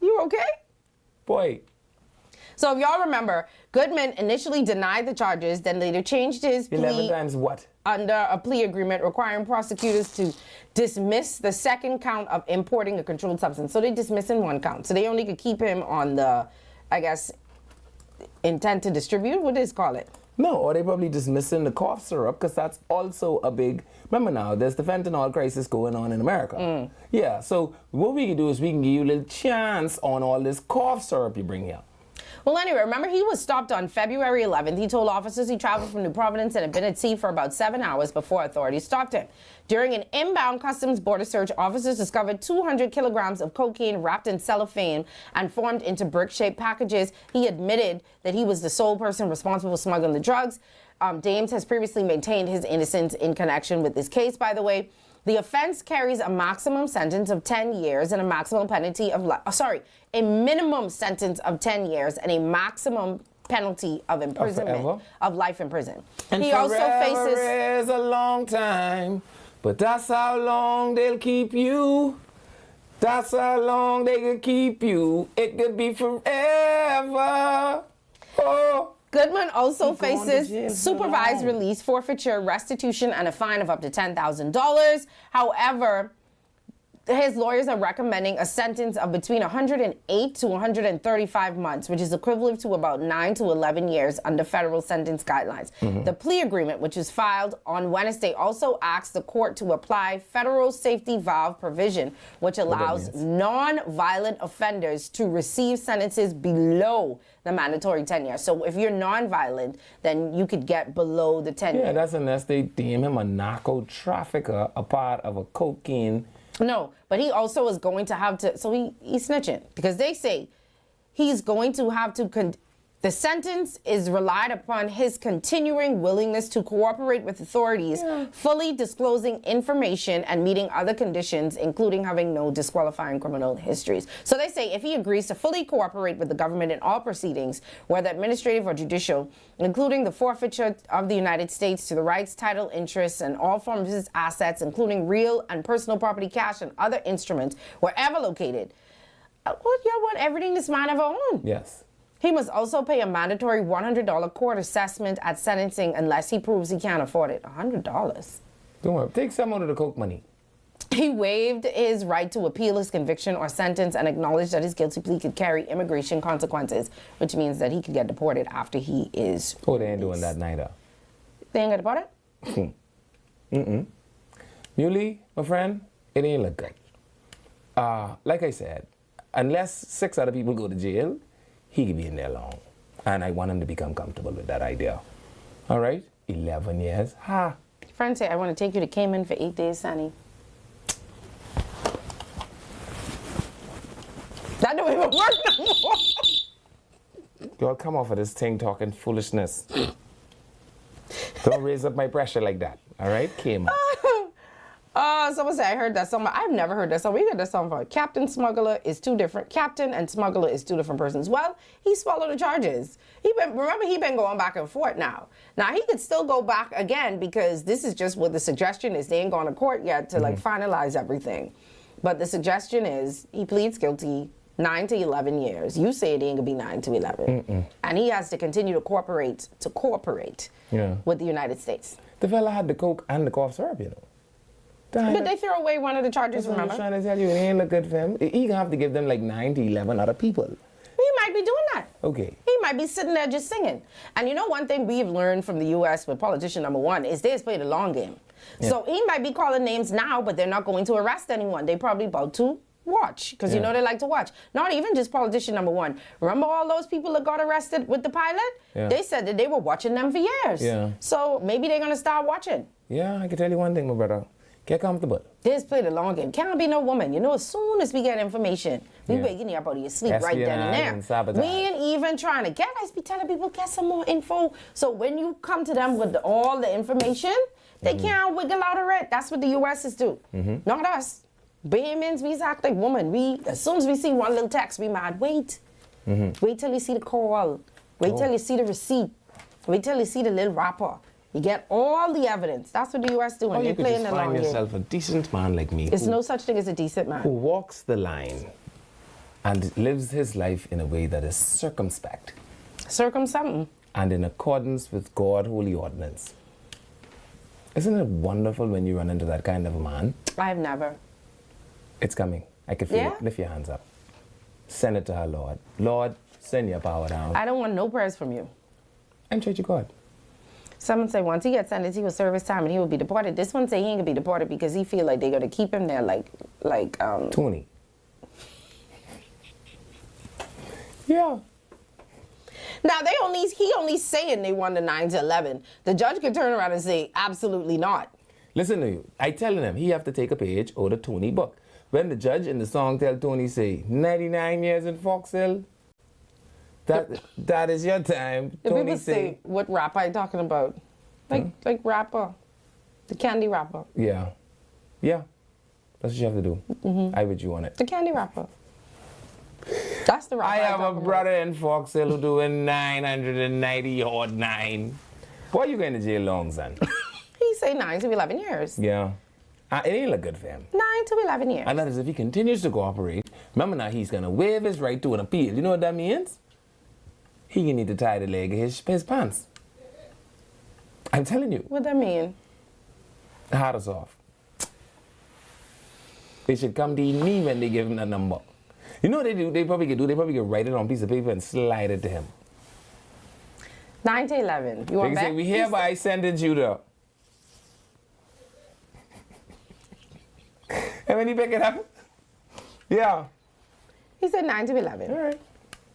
You okay? Boy. So if y'all remember, Goodman initially denied the charges, then later changed his plea 11 times what? under a plea agreement requiring prosecutors to dismiss the second count of importing a controlled substance. So they dismissing one count. So they only could keep him on the, I guess, intent to distribute. What does call it? No, or they probably dismissing the cough syrup because that's also a big. Remember now, there's the fentanyl crisis going on in America. Yeah, so what we can do is we can give you a little chance on all this cough syrup you bring here. Well, anyway, remember he was stopped on February 11th. He told officers he traveled from New Providence and had been at sea for about 7 hours before authorities stopped him. During an inbound Customs border search, officers discovered 200 kilograms of cocaine wrapped in cellophane and formed into brick-shaped packages. He admitted that he was the sole person responsible for smuggling the drugs. Dames has previously maintained his innocence in connection with this case, by the way. The offense carries a maximum sentence of 10 years and a maximum penalty of a minimum sentence of 10 years and a maximum penalty of imprisonment of life in prison. And he also faces is a long time, but that's how long they'll keep you. That's how long they can keep you. It could be forever. Oh. Goodman also faces supervised release, forfeiture, restitution, and a fine of up to $10,000. However, his lawyers are recommending a sentence of between 108 to 135 months, which is equivalent to about 9 to 11 years under federal sentence guidelines. The plea agreement, which was filed on Wednesday, also asks the court to apply federal safety valve provision, which allows non-violent offenders to receive sentences below the mandatory 10 years. So if you're non-violent, then you could get below the 10 years. Yeah, that's unless they deem him a narco trafficker, a part of a cocaine. No, but he also is going to have to, so he's snitching because they say he's going to have to, the sentence is relied upon his continuing willingness to cooperate with authorities, fully disclosing information and meeting other conditions, including having no disqualifying criminal histories. So they say if he agrees to fully cooperate with the government in all proceedings, whether administrative or judicial, including the forfeiture of the United States to the rights, title, interests, and all forms of his assets, including real and personal property, cash, and other instruments, wherever located, y'all want everything this man ever owned. Yes. He must also pay a mandatory $100 court assessment at sentencing unless he proves he can't afford it. $100. Don't worry. Take some out of the coke money. He waived his right to appeal his conviction or sentence and acknowledged that his guilty plea could carry immigration consequences, which means that he could get deported after he is Oh, they ain't doing that neither. They ain't get deported? Muley, my friend, it ain't look good. Like I said, unless 6 other people go to jail, he could be in there long. And I want him to become comfortable with that idea. All right? 11 years. Ha! Friend said, I want to take you to Cayman for 8 days, Sonny. That don't even work no more. Y'all come off of this thing talking foolishness. Don't raise up my pressure like that. All right? Cayman. Someone said, I heard that song. I've never heard that song. We heard that song before. Captain Smuggler is two different. Captain and Smuggler is two different persons. Well, he's followed the charges. Remember, he been going back and forth now. Now, he could still go back again because this is just what the suggestion is. They ain't gone to court yet to, like, finalize everything. But the suggestion is he pleads guilty 9 to 11 years. You say it ain't gonna be 9 to 11. And he has to continue to cooperate with the United States. The fella had the coke and the cough syrup, you know. But they threw away one of the charges, That's what I'm remember? trying to tell you. It ain't look good for him. He gonna have to give them like 9 to 11 other people. He might be doing that. Okay. He might be sitting there just singing. And you know one thing we've learned from the U.S. with politician number one is they just play the long game. Yeah. So he might be calling names now, but they're not going to arrest anyone. They probably about to watch, because you know they like to watch. Not even just politician number one. Remember all those people that got arrested with the pilot? Yeah. They said that they were watching them for years. Yeah. So maybe they're going to start watching. Yeah, I can tell you one thing, my brother. Get comfortable. They just play the long game. Can't be no woman. You know, as soon as we get information, we Yeah. waking you up out of your sleep right then and there. and sabotage. We ain't even trying to get. I just be telling people, get some more info. So when you come to them with all the information, they can't wiggle out of it. That's what the U.S. is do. Not us. Bahamians, we act like woman. We, as soon as we see one little text, we mad. Wait. Wait till you see the call. Wait till you see the receipt. Wait till you see the little wrapper. You get all the evidence. That's what the U.S. doing. Or They you could playing just the long find game. yourself a decent man like me There's no such thing as a decent man. who walks the line and lives his life in a way that is circumspect Something. and in accordance with God's holy ordinance. Isn't it wonderful when you run into that kind of a man? I've never. It's coming. I can feel Yeah? it. Lift your hands up. Send it to her, Lord. Lord, send your power down. I don't want no prayers from you. I'm Church of God. Someone say once he gets sentenced, he will serve his time and he will be deported. This one say he ain't gonna be deported because he feel like they're gonna keep him there like Tony. Yeah. Now he only saying they won the 9 to 11. The judge could turn around and say absolutely not. Listen to you. I telling him he have to take a page out of Tony book. When the judge in the song tell Tony say 99 years in Fox Hill, that is your time. If Tony people say what rapper are you talking about? Like rapper. The candy rapper. Yeah. Yeah. That's what you have to do. I with you on it. The candy rapper. That's the rapper. I have a talking brother in Fox Hill who doing 990 odd 9. Why are you going to jail long, son? He say 9 to 11 years. Yeah. It ain't look good for him. 9 to 11 years. And that is if he continues to cooperate. Remember now, he's going to waive his right to an appeal. You know what that means? He can need to tie the leg of his pants. I'm telling you. What that mean? The hat is off. They should come to your knee when they give him that number. You know what they do? They probably could write it on a piece of paper and slide it to him. 9 to 11. You They want can back? say, we hereby sentence you to. And when you pick it up, yeah. He said 9 to 11. All right.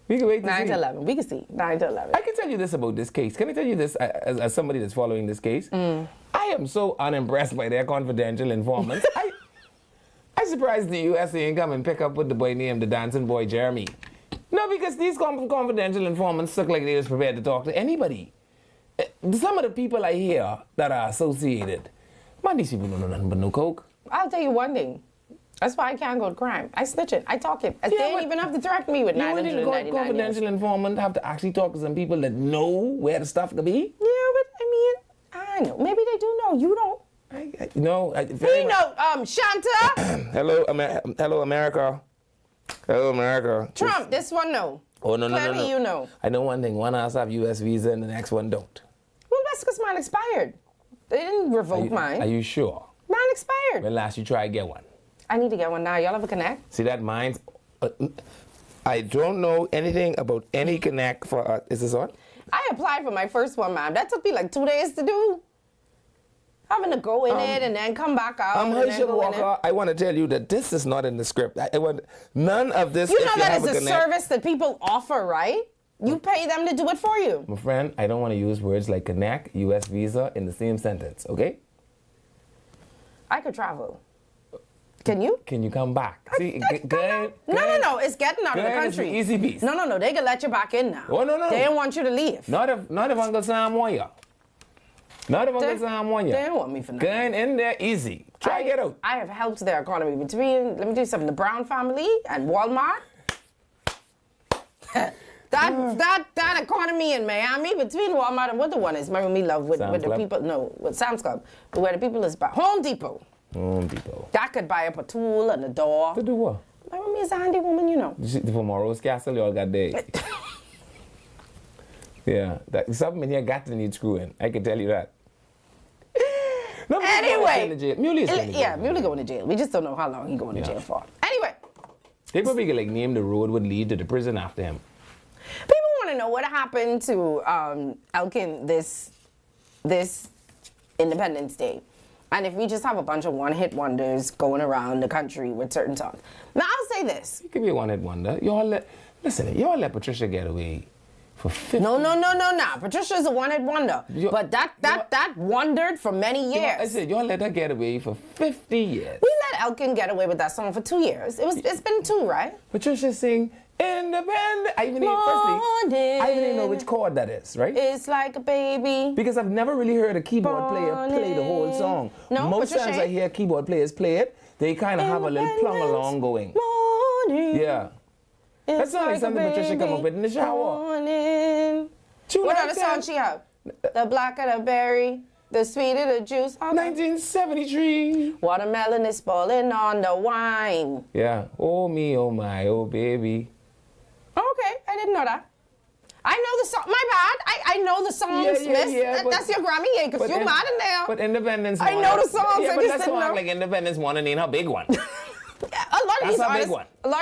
We can wait to 9 see. to 11. We can see. 9 to 11. I can tell you this about this case. Can I tell you this as somebody that's following this case? I am so unimpressed by their confidential informants. I'm surprised the U.S. ain't come and pick up with the boy named the dancing boy Jeremy. No, because these confidential informants look like they was prepared to talk to anybody. Some of the people I hear that are associated, man, these people don't know nothing but no coke. I'll tell you one thing. That's why I can't go to crime. I snitch it. I talk it. They ain't even have to threaten me with You wouldn't even 999 confidential informant have to actually talk to some people that know where the stuff could be? Yeah, but I know. Maybe they do know. You don't. Very We know, Shanta. Hello, hello, America. Hello, America. Trump, this one no. Oh, no. Plenty you know. I know one thing. One has to have U.S. visa and the next one don't. Well, that's because mine expired. They didn't revoke mine. Are you sure? Mine expired. When last you tried to get one? I need to get one now. Y'all have a Connect? See that mine's... I don't know anything about any Connect for... is this on? I applied for my first one, ma'am. That took me like 2 days to do. Having to go in it and then come back out. and then Herschel go in it. Walker, I want to tell you that this is not in the script. None of this... You if know that have is a Connect- service that people offer, right? You pay them to do it for you. My friend, I don't want to use words like Connect, U.S. Visa in the same sentence, okay? I could travel. Can you? Can you come back? See, good. No. It's getting out of the Good, it's country. an easy piece. No. They can let you back in now. Oh, no. They don't want you to leave. Not if Uncle Sam want you. Not if Uncle Sam want you. They don't want me for nothing. Going in there easy. Try get out. I have helped their economy between, let me tell you something, the Brown family and Walmart. That economy in Miami between Walmart and what the one is, remember me love with Sam's the Club? people, no, with Sam's Club, where the people is by Home Depot. Home Depot. That could buy up a tool and a door. To do what? Remember me as a handy woman, you know. For Morrow's Castle, you all got there. Yeah, something in here got to need screwing. I can tell you that. No, Anyway. Muley is going to jail. Yeah, Muley going to jail. We just don't know how long he's going to jail for. Anyway. They probably could name the road would lead to the prison after him. People want to know what happened to Elkin this Independence Day. And if we just have a bunch of one-hit wonders going around the country with certain songs. Now, I'll say this. It could be a one-hit wonder. Y'all let Patricia get away for 50 No. Patricia's a one-hit wonder. But that wandered for many years. I said, y'all let her get away for 50 years. We let Elkin get away with that song for 2 years. It's been 2, right? Patricia sing Independent. I even didn't know which chord that is, right? It's like a baby. Because I've never really heard a keyboard player play the whole song. No, most Patricia times I hear keyboard players play it, they kind of have a little plung along going. Morning. Yeah. That's not like something Patricia come up with in the shower. Morning. What other song she have? The blacker the berry, the sweeter the juice. 1973. Watermelon is falling on the wine. Yeah. Oh me, oh my, oh baby. Okay, I didn't know that. I know the song. My bad. I know the songs, miss. That's your Grammy, because you're mad in there. But Independence. I know the songs. Yeah, I but just let's didn't not know. act like Independence one and ain't her big one. A lot of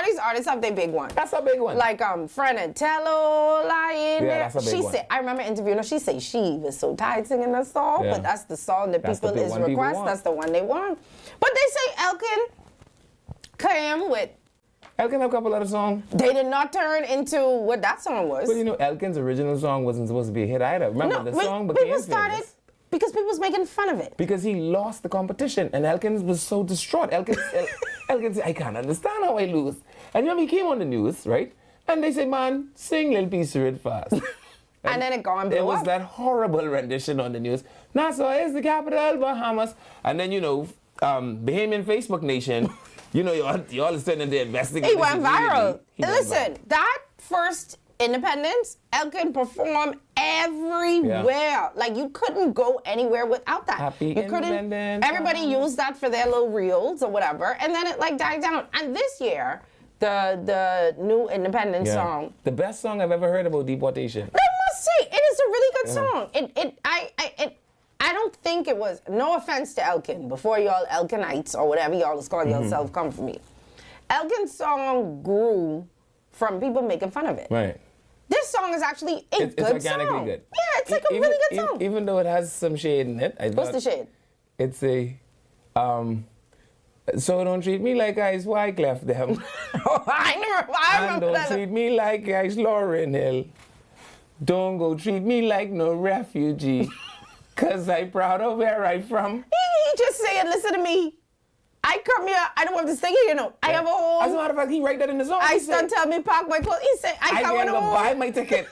these artists have their big one. That's a big one. Like Fred and Tello lying there. That's a big one. Said, I remember interviewing her. She said she was so tired singing that song, but that's the song that people is request. That's the one they want. But they say Elkin came with. Elkin have a couple other songs. They did not turn into what that song was. But you know, Elkin's original song wasn't supposed to be a hit either. Remember, the song became famous. Because people was making fun of it. Because he lost the competition, and Elkin was so distraught. Elkin said, I can't understand how I lose. And you know, he came on the news, right? And they said, man, sing Little Piece of It fast. and then it gone blew It was up. that horrible rendition on the news. Nassau is the capital, Bahamas. And then, you know, Bahamian Facebook Nation, you know, y'all is turning to investigate. He went viral. Listen, that first Independence, Elkin performed everywhere. Yeah. Like, you couldn't go anywhere without that. Happy you couldn't. Independence. Everybody used that for their little reels or whatever, and then it like died down. And this year, the new Independence song. The best song I've ever heard about deportation. I must say, it is a really good song. I don't think it was, no offense to Elkin, before y'all Elkinites or whatever y'all is calling yourself come for me. Elkin's song grew from people making fun of it. Right. This song is actually a good It's organically song. good. Yeah, it's like a really good song. Even though it has some shade in it. What's the shade? It's a, so don't treat me like I's Wyclef them. I And remember don't that. treat me like I's Lauryn Hill. Don't go treat me like no refugee. Cause I proud of where I from. He just saying, listen to me. I come here, I don't want to stay here, you know. I have a home. As a matter of fact, he write that in the song. I He said, son tell me park my clothes. He said, I come I'm home. gonna buy my ticket.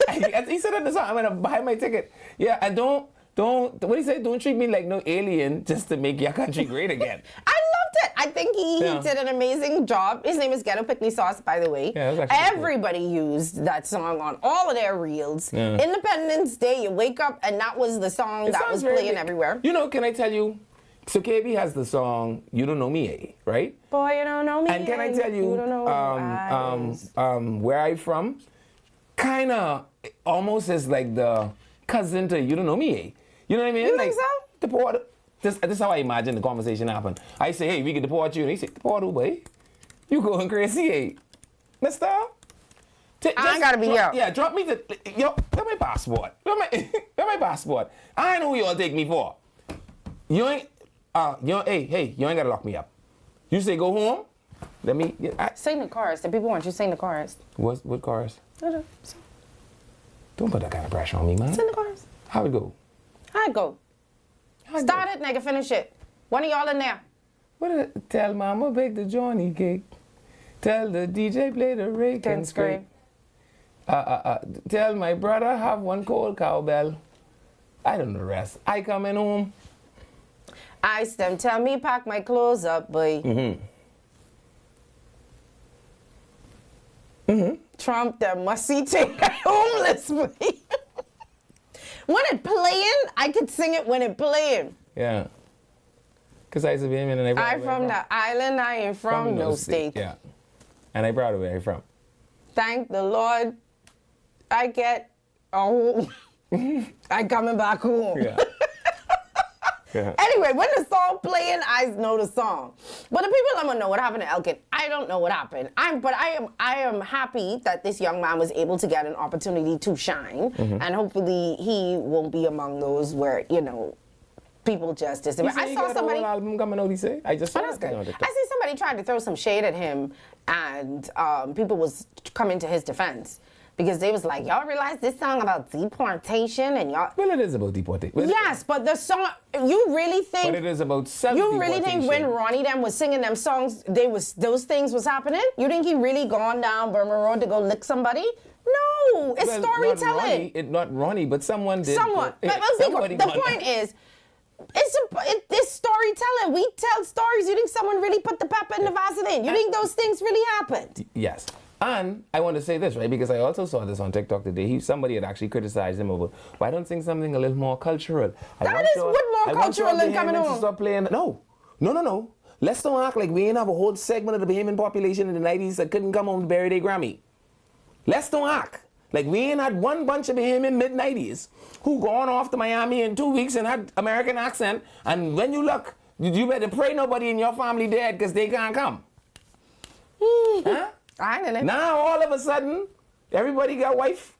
He said in the song, I'm gonna buy my ticket. Yeah, and don't, what do you say? Don't treat me like no alien just to make your country great again. I loved it. I think he did an amazing job. His name is Ghetto Pitney Sauce, by the way. Yeah, that's actually everybody used that song on all of their reels. Yeah. Independence Day, you wake up and that was the song that was playing everywhere. You know, can I tell you? So KB has the song "You Don't Know Me," right? Boy, you don't know me. And can I tell you, don't know where I'm from, kind of almost is like the cousin to "You Don't Know Me." You know what I mean? You like think so? the part. This is how I imagine the conversation happened. I say, hey, we can deport you. And he say, deport who, boy? You going crazy, eh? Mister? I ain't gotta be here. Yeah, drop me the, yo, where's my passport? Where's my passport? I know who y'all take me for. You ain't, hey, you ain't gotta lock me up. You say go home, let me, Sing the chorus. The people want you to sing the chorus. What chorus? Don't put that kind of pressure on me, man. Sing the chorus. How it go? How'd it go? Start it, nigga, finish it. One of y'all in there. What did it? Tell mama bake the Johnny cake. Tell the DJ play the rake and scrape. Tell my brother have one cold cowbell. I don't know the rest. I coming home. Ice them, tell me pack my clothes up, boy. Trump them, must see take homeless, boy. When it playing, I could sing it when it playing. Yeah. Because I used to be in and I from the island, I ain't from no state. Yeah. And I proud of where I from. Thank the Lord, I get home. I coming back home. Yeah. Yeah. Anyway, when the song playing, I know the song. But the people want to know what happened to Elkin. I don't know what happened. I am happy that this young man was able to get an opportunity to shine, and hopefully he won't be among those where people just disappear. I saw somebody. Album coming out, he say. I just saw that's that good. on TikTok. I see somebody tried to throw some shade at him, and people was coming to his defense. Because they was like, y'all realize this song about deportation and y'all... Well, it is about deportation. Yes, but the song, you really think... But it is about self-deportation. You really think when Ronnie them was singing them songs, those things was happening? You think he really gone down Burma Road to go lick somebody? No, it's storytelling. Not Ronnie, but someone did. Someone. The point is, it's storytelling. We tell stories. You think someone really put the pepper in the Vaseline? You think those things really happened? Yes. And I want to say this, right? Because I also saw this on TikTok today. Somebody had actually criticized him over, why don't you sing something a little more cultural? What more cultural than coming home? Stop playing. No. Let's don't act like we ain't have a whole segment of the Bahamian population in the 90s that couldn't come home to bury their Grammy. Let's don't act like we ain't had one bunch of Bahamian mid-90s who gone off to Miami in 2 weeks and had American accent. And when you look, you better pray nobody in your family dead because they can't come. Huh? Now all of a sudden, everybody got wife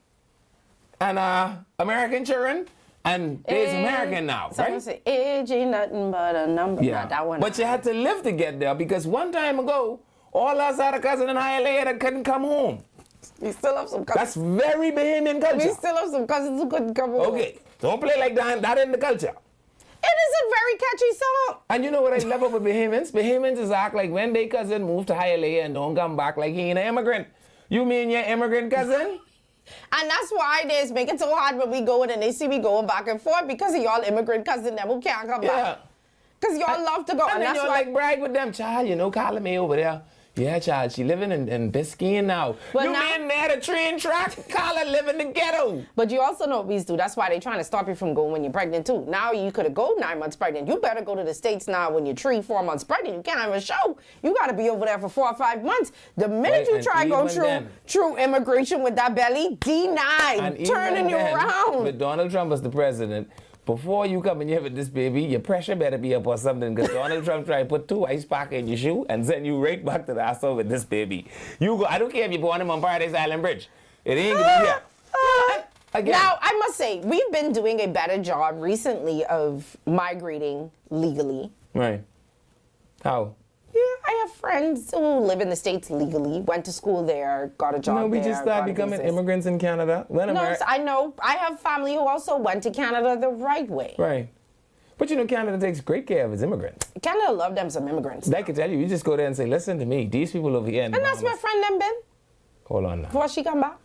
and American children, and there's American now, right? Say, age ain't nothing but a number. Yeah, that one. But you had to live to get there because one time ago, all us had a cousin in Hialeah that couldn't come home. We still have some cousins. That's very Bahamian culture. We still have some cousins who couldn't come home. Okay, don't play like that. That in the culture. It is a very catchy song. And you know what I love about Bahamians? Bahamians is act like when their cousin moved to Hialeah and don't come back like he ain't an immigrant. You mean your immigrant cousin? And that's why they make it so hard when we go in and they see me going back and forth because of y'all immigrant cousin them who can't come back. Because y'all love to go. And then that's you're why like brag with them. Child, Carla May over there. Yeah, child, she living in Biscayne now. But you mean they had a train track? Carla live in the ghetto. But you also know what we do. That's why they trying to stop you from going when you're pregnant too. Now you could have go 9 months pregnant. You better go to the States now when you're 3-4 months pregnant. You can't have a show. You got to be over there for 4 or 5 months. The minute you try to go through immigration with that belly, denied, turning you around. But Donald Trump was the president. Before you come in here with this baby, your pressure better be up or something because Donald Trump tried to put 2 ice packs in your shoe and send you right back to the hospital with this baby. You go. I don't care if you're born him on Paradise Island Bridge. It ain't going to be here. Again. Now, I must say, we've been doing a better job recently of migrating legally. Right. How? Yeah, I have friends who live in the States legally, went to school there, got a job there. No, we just started becoming immigrants in Canada. I know. I have family who also went to Canada the right way. Right. But Canada takes great care of its immigrants. Canada love them some immigrants. They can tell you. You just go there and say, listen to me. These people over here. And that's where friend them been. Hold on now. Before she come back.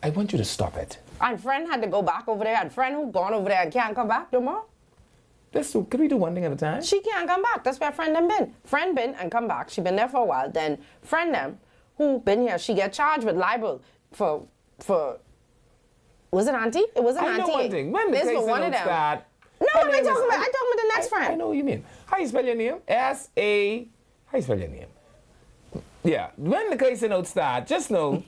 I want you to stop it. And friend had to go back over there. And friend who gone over there and can't come back no more. Could we do one thing at a time? She can't come back. That's where friend them been. Friend been and come back. She been there for a while. Then friend them who been here, she get charged with libel for was it auntie? It wasn't auntie. I know one thing. When the this case for one of them. Start, no, I'm talking about the next friend. I know what you mean. How you spell your name? S-A. How you spell your name? Yeah. When the case note start, just know.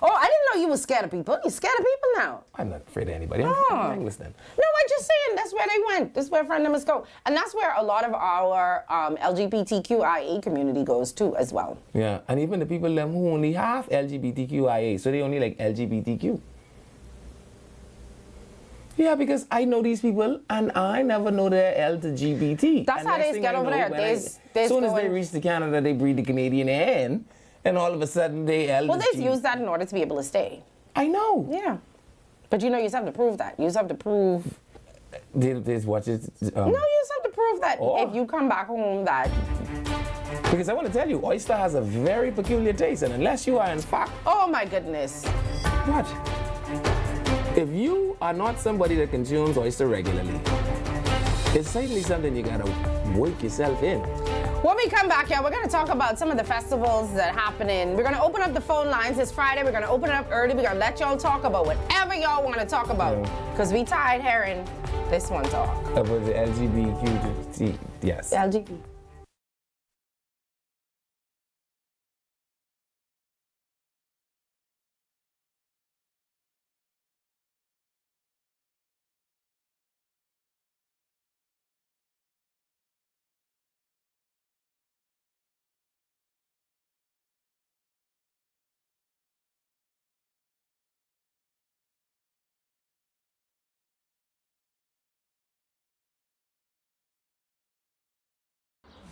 Oh, I didn't know you were scared of people. You scared of people now? I'm not afraid of anybody. I'm Oh. listening. No, I'm just saying that's where they went. That's where friend numbers go. And that's where a lot of our LGBTQIA community goes too as well. Yeah, and even the people them who only have LGBTQIA, so they only like LGBTQ. Yeah, because I know these people and I never know they're LGBT. That's and how next they thing get I over know, there. when There's as soon as they going- reach to Canada, they breathe the Canadian in, and all of a sudden they LGBT. Well, they use that in order to be able to stay. I know. Yeah. But you know, you just have to prove that. You just have to prove. This watch it. No, you just have to prove that Oh. if you come back home that. Because I want to tell you, oyster has a very peculiar taste, and unless you are in fact, Oh my goodness. what? If you are not somebody that consumes oyster regularly, it's certainly something you gotta work yourself in. When we come back here, we're going to talk about some of the festivals that are happening. We're going to open up the phone lines this Friday. We're going to open it up early. We're going to let y'all talk about whatever y'all want to talk about. Because we tired hearing this one talk. About the LGBTQ, yes. LGBT.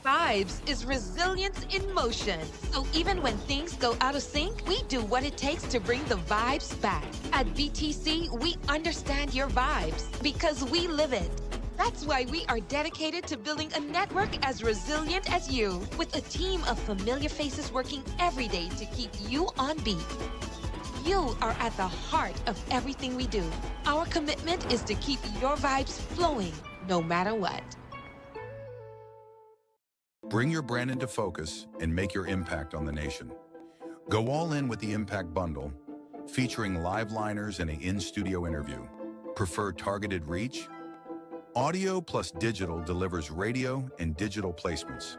Vibes is resilience in motion. So even when things go out of sync, we do what it takes to bring the vibes back. At BTC, we understand your vibes because we live it. That's why we are dedicated to building a network as resilient as you, with a team of familiar faces working every day to keep you on beat. You are at the heart of everything we do. Our commitment is to keep your vibes flowing, no matter what. Bring your brand into focus and make your impact on the nation. Go all in with the Impact Bundle, featuring live liners and an in-studio interview. Prefer targeted reach? Audio plus digital delivers radio and digital placements.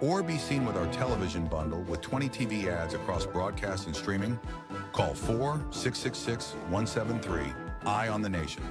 Or be seen with our television bundle with 20 TV ads across broadcast and streaming. Call 4-666-173. Eye on the Nation.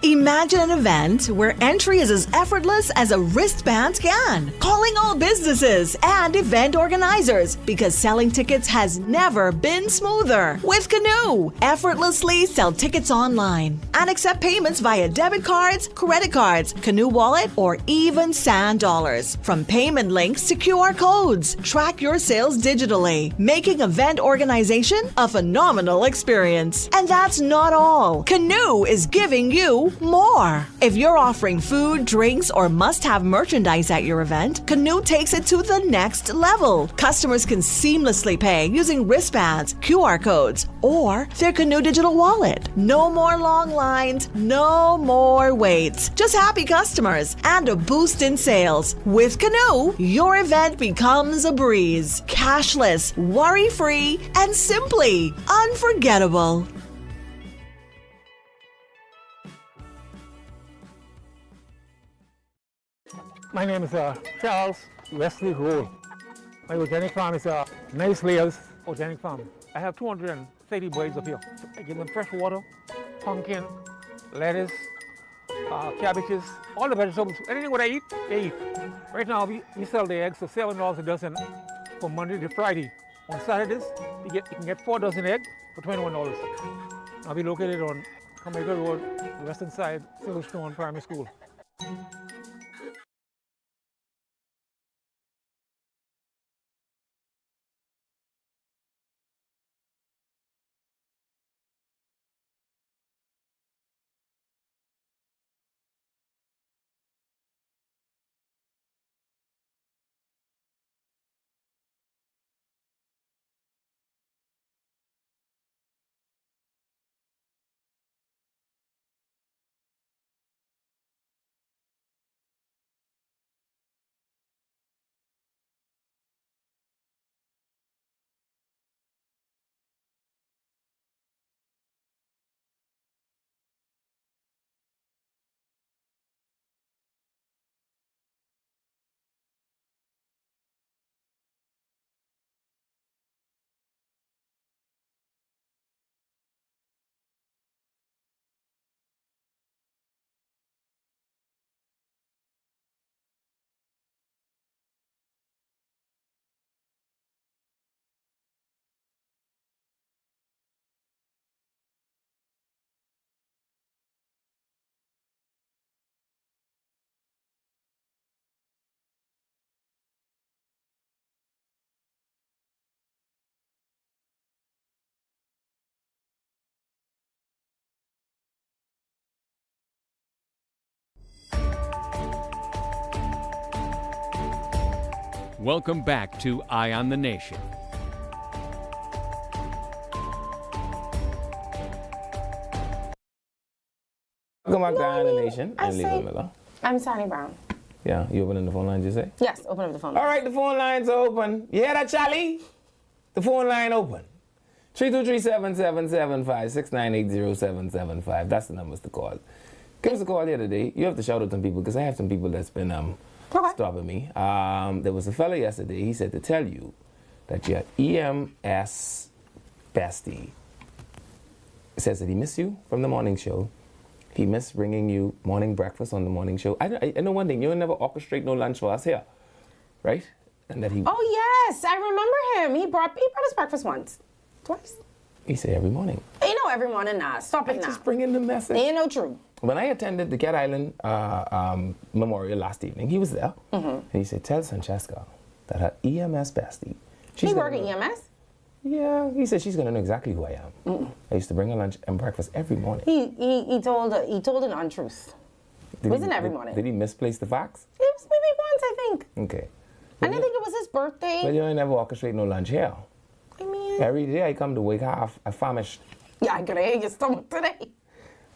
Imagine an event where entry is as effortless as a wristband scan. Calling all businesses and event organizers because selling tickets has never been smoother. With Canoe, effortlessly sell tickets online and accept payments via debit cards, credit cards, Canoe Wallet, or even Sand Dollars. From payment links to QR codes, track your sales digitally, making event organization a phenomenal experience. And that's not all. Canoe is giving you more. If you're offering food, drinks, or must-have merchandise at your event, Canoe takes it to the next level. Customers can seamlessly pay using wristbands, QR codes, or their Canoe digital wallet. No more long lines, no more waits. Just happy customers and a boost in sales. With Canoe, your event becomes a breeze. Cashless, worry-free, and simply unforgettable. My name is Charles Wesley Rowe. My organic farm is Nice Layers Organic Farm. I have 230 birds up here. I give them fresh water, pumpkin, lettuce, cabbages, all the vegetables. Anything what I eat, they eat. Right now we sell the eggs for $7 a dozen from Monday to Friday. On Saturdays, you can get 4 dozen eggs for $21. I'll be located on Jamaica Road, the western side, Silverstone Primary School. Welcome back to Eye on the Nation. Welcome back to Eye on the Nation. I'm Leland Miller. I'm Sonny Brown. Yeah, you opening the phone lines, you say? Yes, open up the phone. All right, the phone lines are open. You hear that, Charlie? The phone line open. 323-777-5698-0775. That's the numbers to call. Give us a call the other day. You have to shout out some people because I have some people that's been stopping me. There was a fella yesterday. He said to tell you that your EMS bestie says that he missed you from the morning show. He missed bringing you morning breakfast on the morning show. I know one thing. You'll never orchestrate no lunch for us here, right? And that he. Oh yes, I remember him. He brought us breakfast once, twice. He said every morning. Ain't no every morning now. Stop it now. Just bring in the message. Ain't no true. When I attended the Cat Island Memorial last evening, he was there. And he said, tell Francesca that her EMS bestie. He work at EMS? Yeah, he said she's gonna know exactly who I am. I used to bring her lunch and breakfast every morning. He told an untruth. It wasn't every morning. Did he misplace the facts? It was maybe once, I think. Okay. I didn't think it was his birthday. But you ain't never orchestrate no lunch here. I mean, every day I come to wake half, I famished. Yeah, I could hear your stomach today.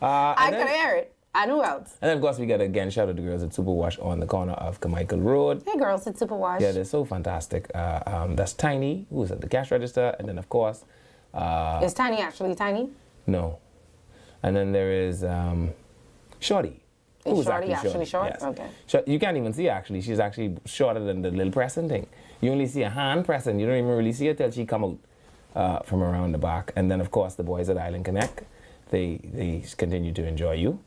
I could hear it. And who else? And then, of course, we got to again shout out the girls at Superwash on the corner of Carmichael Road. Hey, girls at Superwash. Yeah, they're so fantastic. That's Tiny, who's at the cash register. And then, of course... is Tiny actually tiny? No. And then there is Shorty. Is Shorty actually short? Yes. Okay. You can't even see her, actually. She's actually shorter than the little pressing thing. You only see a hand pressing. You don't even really see her till she come out from around the back. And then, of course, the boys at Island Connect, they continue to enjoy you.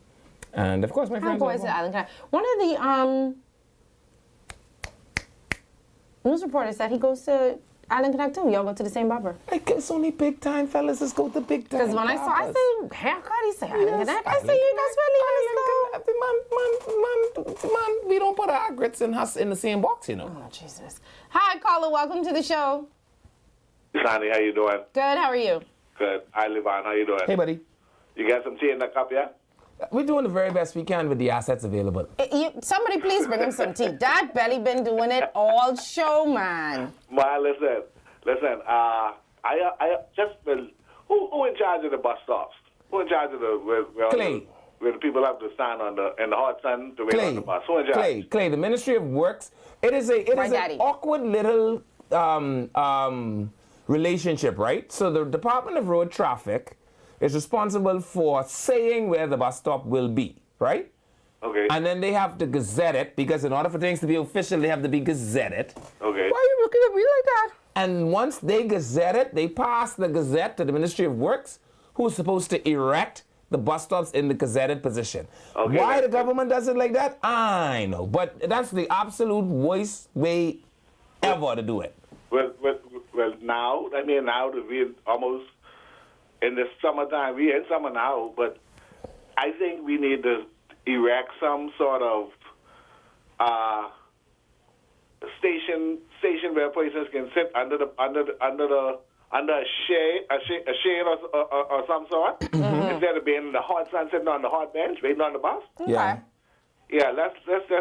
And of course, my friends. Boys at Island Connect. One of the news reporters said he goes to Island Connect too. Y'all go to the same barber. Like, it's only big time fellas. Let's go to big time. Because when I said haircut, he said Island Connect. I said you that's really Man, we don't put our grits and us in the same box, you know. Oh Jesus! Hi, caller. Welcome to the show. Sonny, how you doing? Good. How are you? Good. Hi, Levon. How you doing? Hey, buddy. You got some tea in the cup, yeah? We're doing the very best we can with the assets available. Somebody please bring him some tea. That belly been doing it all show, man. Man, listen. I just been, who in charge of the bus stops? Who in charge of Clay. Where the people have to stand in the hot sun to wait on the bus? Who in charge? Clay. The Ministry of Works. It is an awkward little relationship, right? So the Department of Road Traffic is responsible for saying where the bus stop will be, right? Okay. And then they have to gazette it, because in order for things to be official, they have to be gazetted. Okay. Why are you looking at me like that? And once they gazette it, they pass the gazette to the Ministry of Works, who's supposed to erect the bus stops in the gazetted position. Okay, Why the government does it like that, I know. But that's the absolute worst way ever to do it. Well, now that we're almost in the summertime. We're in summer now, but I think we need to erect some sort of station where persons can sit under a shade or some sort, instead of being in the hot sun, sitting on the hot bench, waiting on the bus. Yeah. Yeah, let's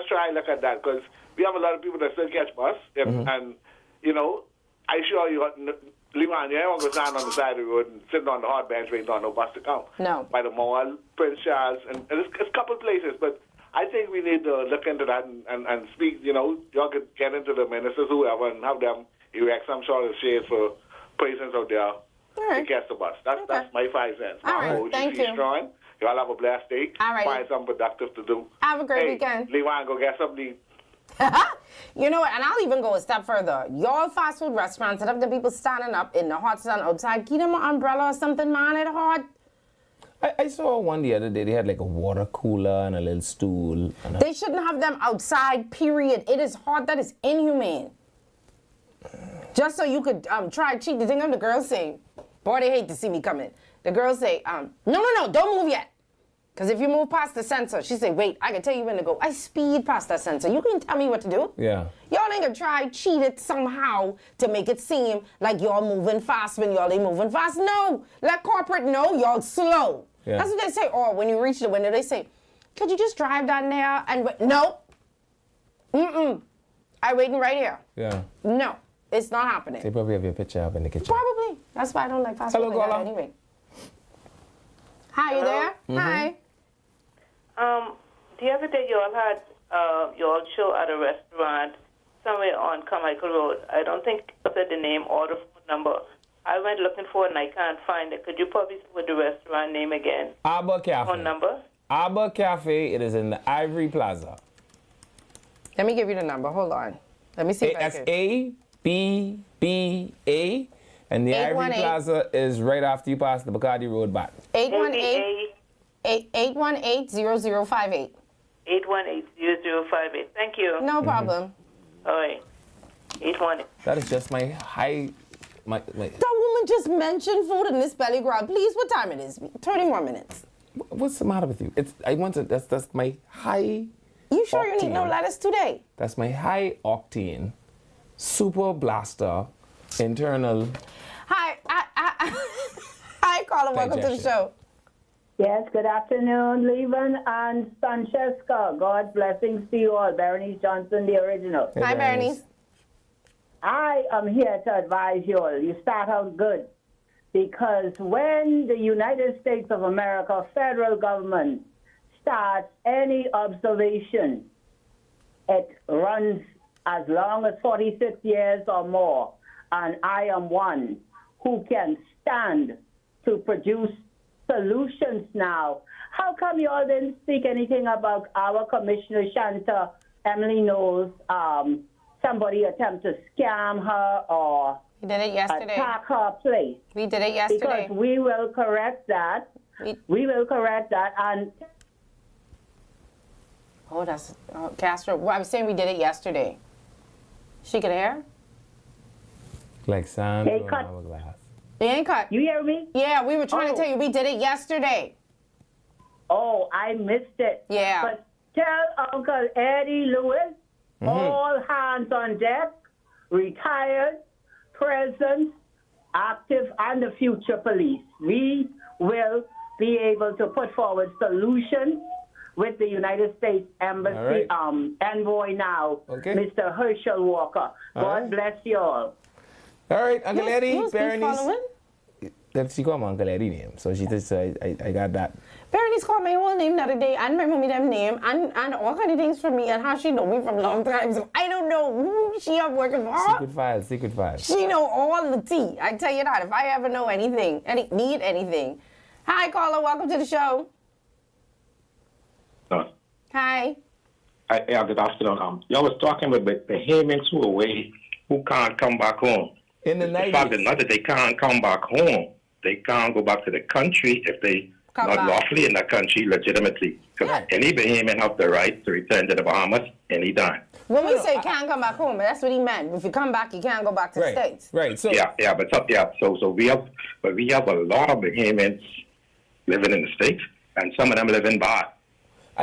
try and look at that, because we have a lot of people that still catch bus, and you know, I assure you, Leon, you don't go stand on the side of the road and sitting on the hot bench waiting on no bus to come. No. By the mall, Prince Charles, and it's a couple of places, but I think we need to look into that and speak, you know, y'all could get into the ministers, whoever, and have them erect some sort of shade for persons out there to catch the bus. That's my 5 cents. All right, thank you. Strong. Y'all have a blessed day. All right. Find something productive to do. Have a great weekend. Leon, go get something. You know what? And I'll even go a step further. Y'all fast food restaurants that have the people standing up in the hot sun outside, give them an umbrella or something, man. It's hot. I saw one the other day. They had like a water cooler and a little stool. They shouldn't have them outside, period. It is hot. That is inhumane. Just so you could try to cheat. The thing of the girls saying, boy, they hate to see me coming. The girls say, no, don't move yet. Because if you move past the sensor, she say, wait, I can tell you when to go. I speed past that sensor. You can tell me what to do. Yeah. Y'all ain't gonna try cheat it somehow to make it seem like y'all moving fast when y'all ain't moving fast. No, let corporate know y'all slow. Yeah. That's what they say. Or when you reach the window, they say, could you just drive down there? And no. I'm waiting right here. Yeah. No, it's not happening. They probably have your picture up in the kitchen. Probably. That's why I don't like fast food Hello, like that caller. anyway. Hi, you there? Mm-hmm. Hi. The other day, you all had your show at a restaurant somewhere on Carmichael Road. I don't think you said the name or the phone number. I went looking for it and I can't find it. Could you probably put the restaurant name again? Arbor Cafe. Phone number? Arbor Cafe. It is in the Ivory Plaza. Let me give you the number. Hold on. Let me see if I That's can. ABBA. And the Ivory 818. Plaza is right after you pass the Bacardi Road back. 818-0058. 818-0058. Thank you. No problem. All right. 818. That is just my high. My. That woman just mentioned food in this belly grab. Please, what time it is? 30 more minutes. What's the matter with you? That's my high. You sure you need no octane. lettuce today? That's my high octane, super blaster, internal. Hi, hi, caller. Welcome to the show. Yes, good afternoon, Levin and Francesca. God blessings to you all. Berenice Johnson, the original. Hi, Berenice. I am here to advise you all. You start out good. Because when the United States of America federal government starts any observation, it runs as long as 46 years or more. And I am one who can stand to produce solutions now. How come you all didn't speak anything about our Commissioner Shanta Emily Knowles? Somebody attempt to scam her or We did it yesterday. attack her place. We did it yesterday. Because we will correct that. We will correct that. And that's Castro. Well, I was saying we did it yesterday. She could hear? Like sand They on cut- hourglass. They ain't cut. You hear me? Yeah, we were trying to tell you we did it yesterday. Oh, I missed it. Yeah. But tell Uncle Eddie Lewis, all hands on deck, retired, present, active, and the future police. We will be able to put forward solutions with the United States Embassy envoy now, Mr. Herschel Walker. God bless you all. All right, Uncle Yes, Eddie, yes, Berenice. following? That she called my Uncle Eddie name, so she just I got that. Berenice called my whole name the other day and my mommy them name and all kind of things from me and how she know me from long time. So I don't know who she up working for. Secret files. She know all the tea. I tell you that. If I ever know anything, need anything. Hi, caller. Welcome to the show. Hi. Yeah, good afternoon. Y'all was talking about the Bahamians who are away, who can't come back home. In the 90s. The fact is not that they can't come back home. They can't go back to the country if they Come not back. lawfully in the country legitimately. Because any Bahamian have the right to return to the Bahamas anytime. When we say can't come back home, that's what he meant. If you come back, you can't go back to the States. Right. So So we have a lot of Bahamians living in the States, and some of them live in bad.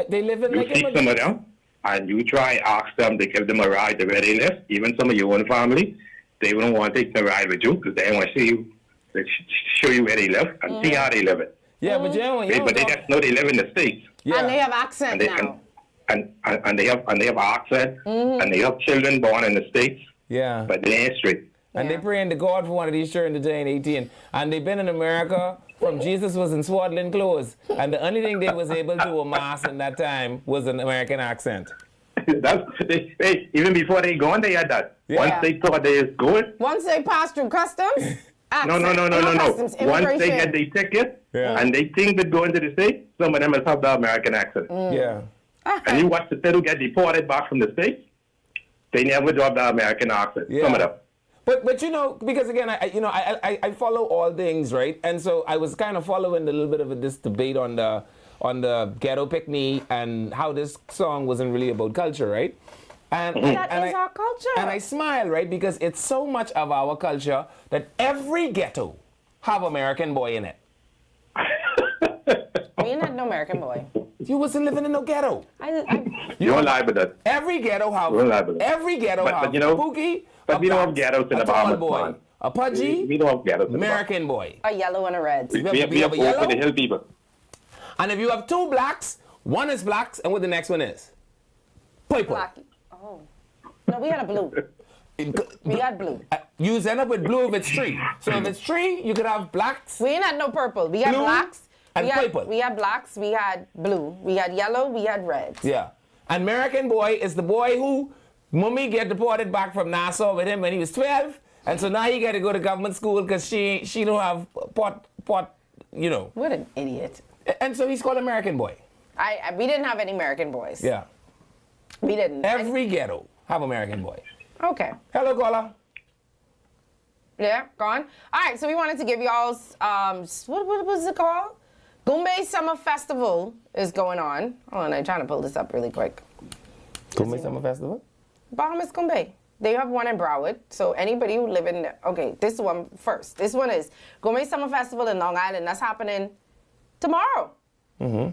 They live in You like see some of them, and you try ask them to give them a ride to where they live. Even some of your own family, they wouldn't want to take the ride with you because they want to see you, they show you where they live and see how they live it. Yeah, but But they just know they live in the States. And they have accent now. And they have accent, and they have children born in the States. Yeah. But they ain't straight. And they praying to God for one of these children to turn 18. And they've been in America from Jesus was in swaddling clothes. And the only thing they was able to amass in that time was an American accent. Even before they go on, they had that. Yeah. Once they thought they was good, Once they pass through customs, no. customs, Once they immigration. get their ticket Yeah. and they think that going to the States, some of them must have the American accent. Yeah. And you watch the people who get deported back from the States, they never drop the American accent. Yeah. Some of them. But you know, because again, I follow all things, right? And so I was kind of following a little bit of this debate on the ghetto picnic and how this song wasn't really about culture, right? And That is our culture. And I smile, right? Because it's so much of our culture that every ghetto have American boy in it. We ain't had no American boy. You wasn't living in no ghetto. You don't lie with that. Every ghetto have You don't lie with that. every ghetto But have you know, a Pookie, but a we don't have Blacks, ghettos in a the tall Bahamas, boy, man. a pudgy, We don't have ghettos in the American boy. A yellow and a red. We You have have a yellow? both for the hill people. And if you have two blacks, one is blacks, and what the next one is? Purple. Blackie. Oh. No, we had a blue. We had blue. You end up with blue if it's 3. So if it's 3, you could have blacks. We ain't had no purple. We had blue, blacks. and purple. We had blacks. We had blue. We had yellow. We had red. Yeah. American boy is the boy who mommy get deported back from Nassau with him when he was 12. And so now he got to go to government school because she don't have pot, you know. What an idiot. And so he's called American boy. We didn't have any American boys. Yeah. We didn't. Every ghetto have American boy. Okay. Hello, caller. Yeah, gone. All right, so we wanted to give y'all's, what was it called? Goombay Summer Festival is going on. Hold on, I'm trying to pull this up really quick. Goombay Summer Festival? Bahamas Goombay. They have one in Broward. So anybody who live in, okay, this one first. This one is Goombay Summer Festival in Long Island. That's happening tomorrow.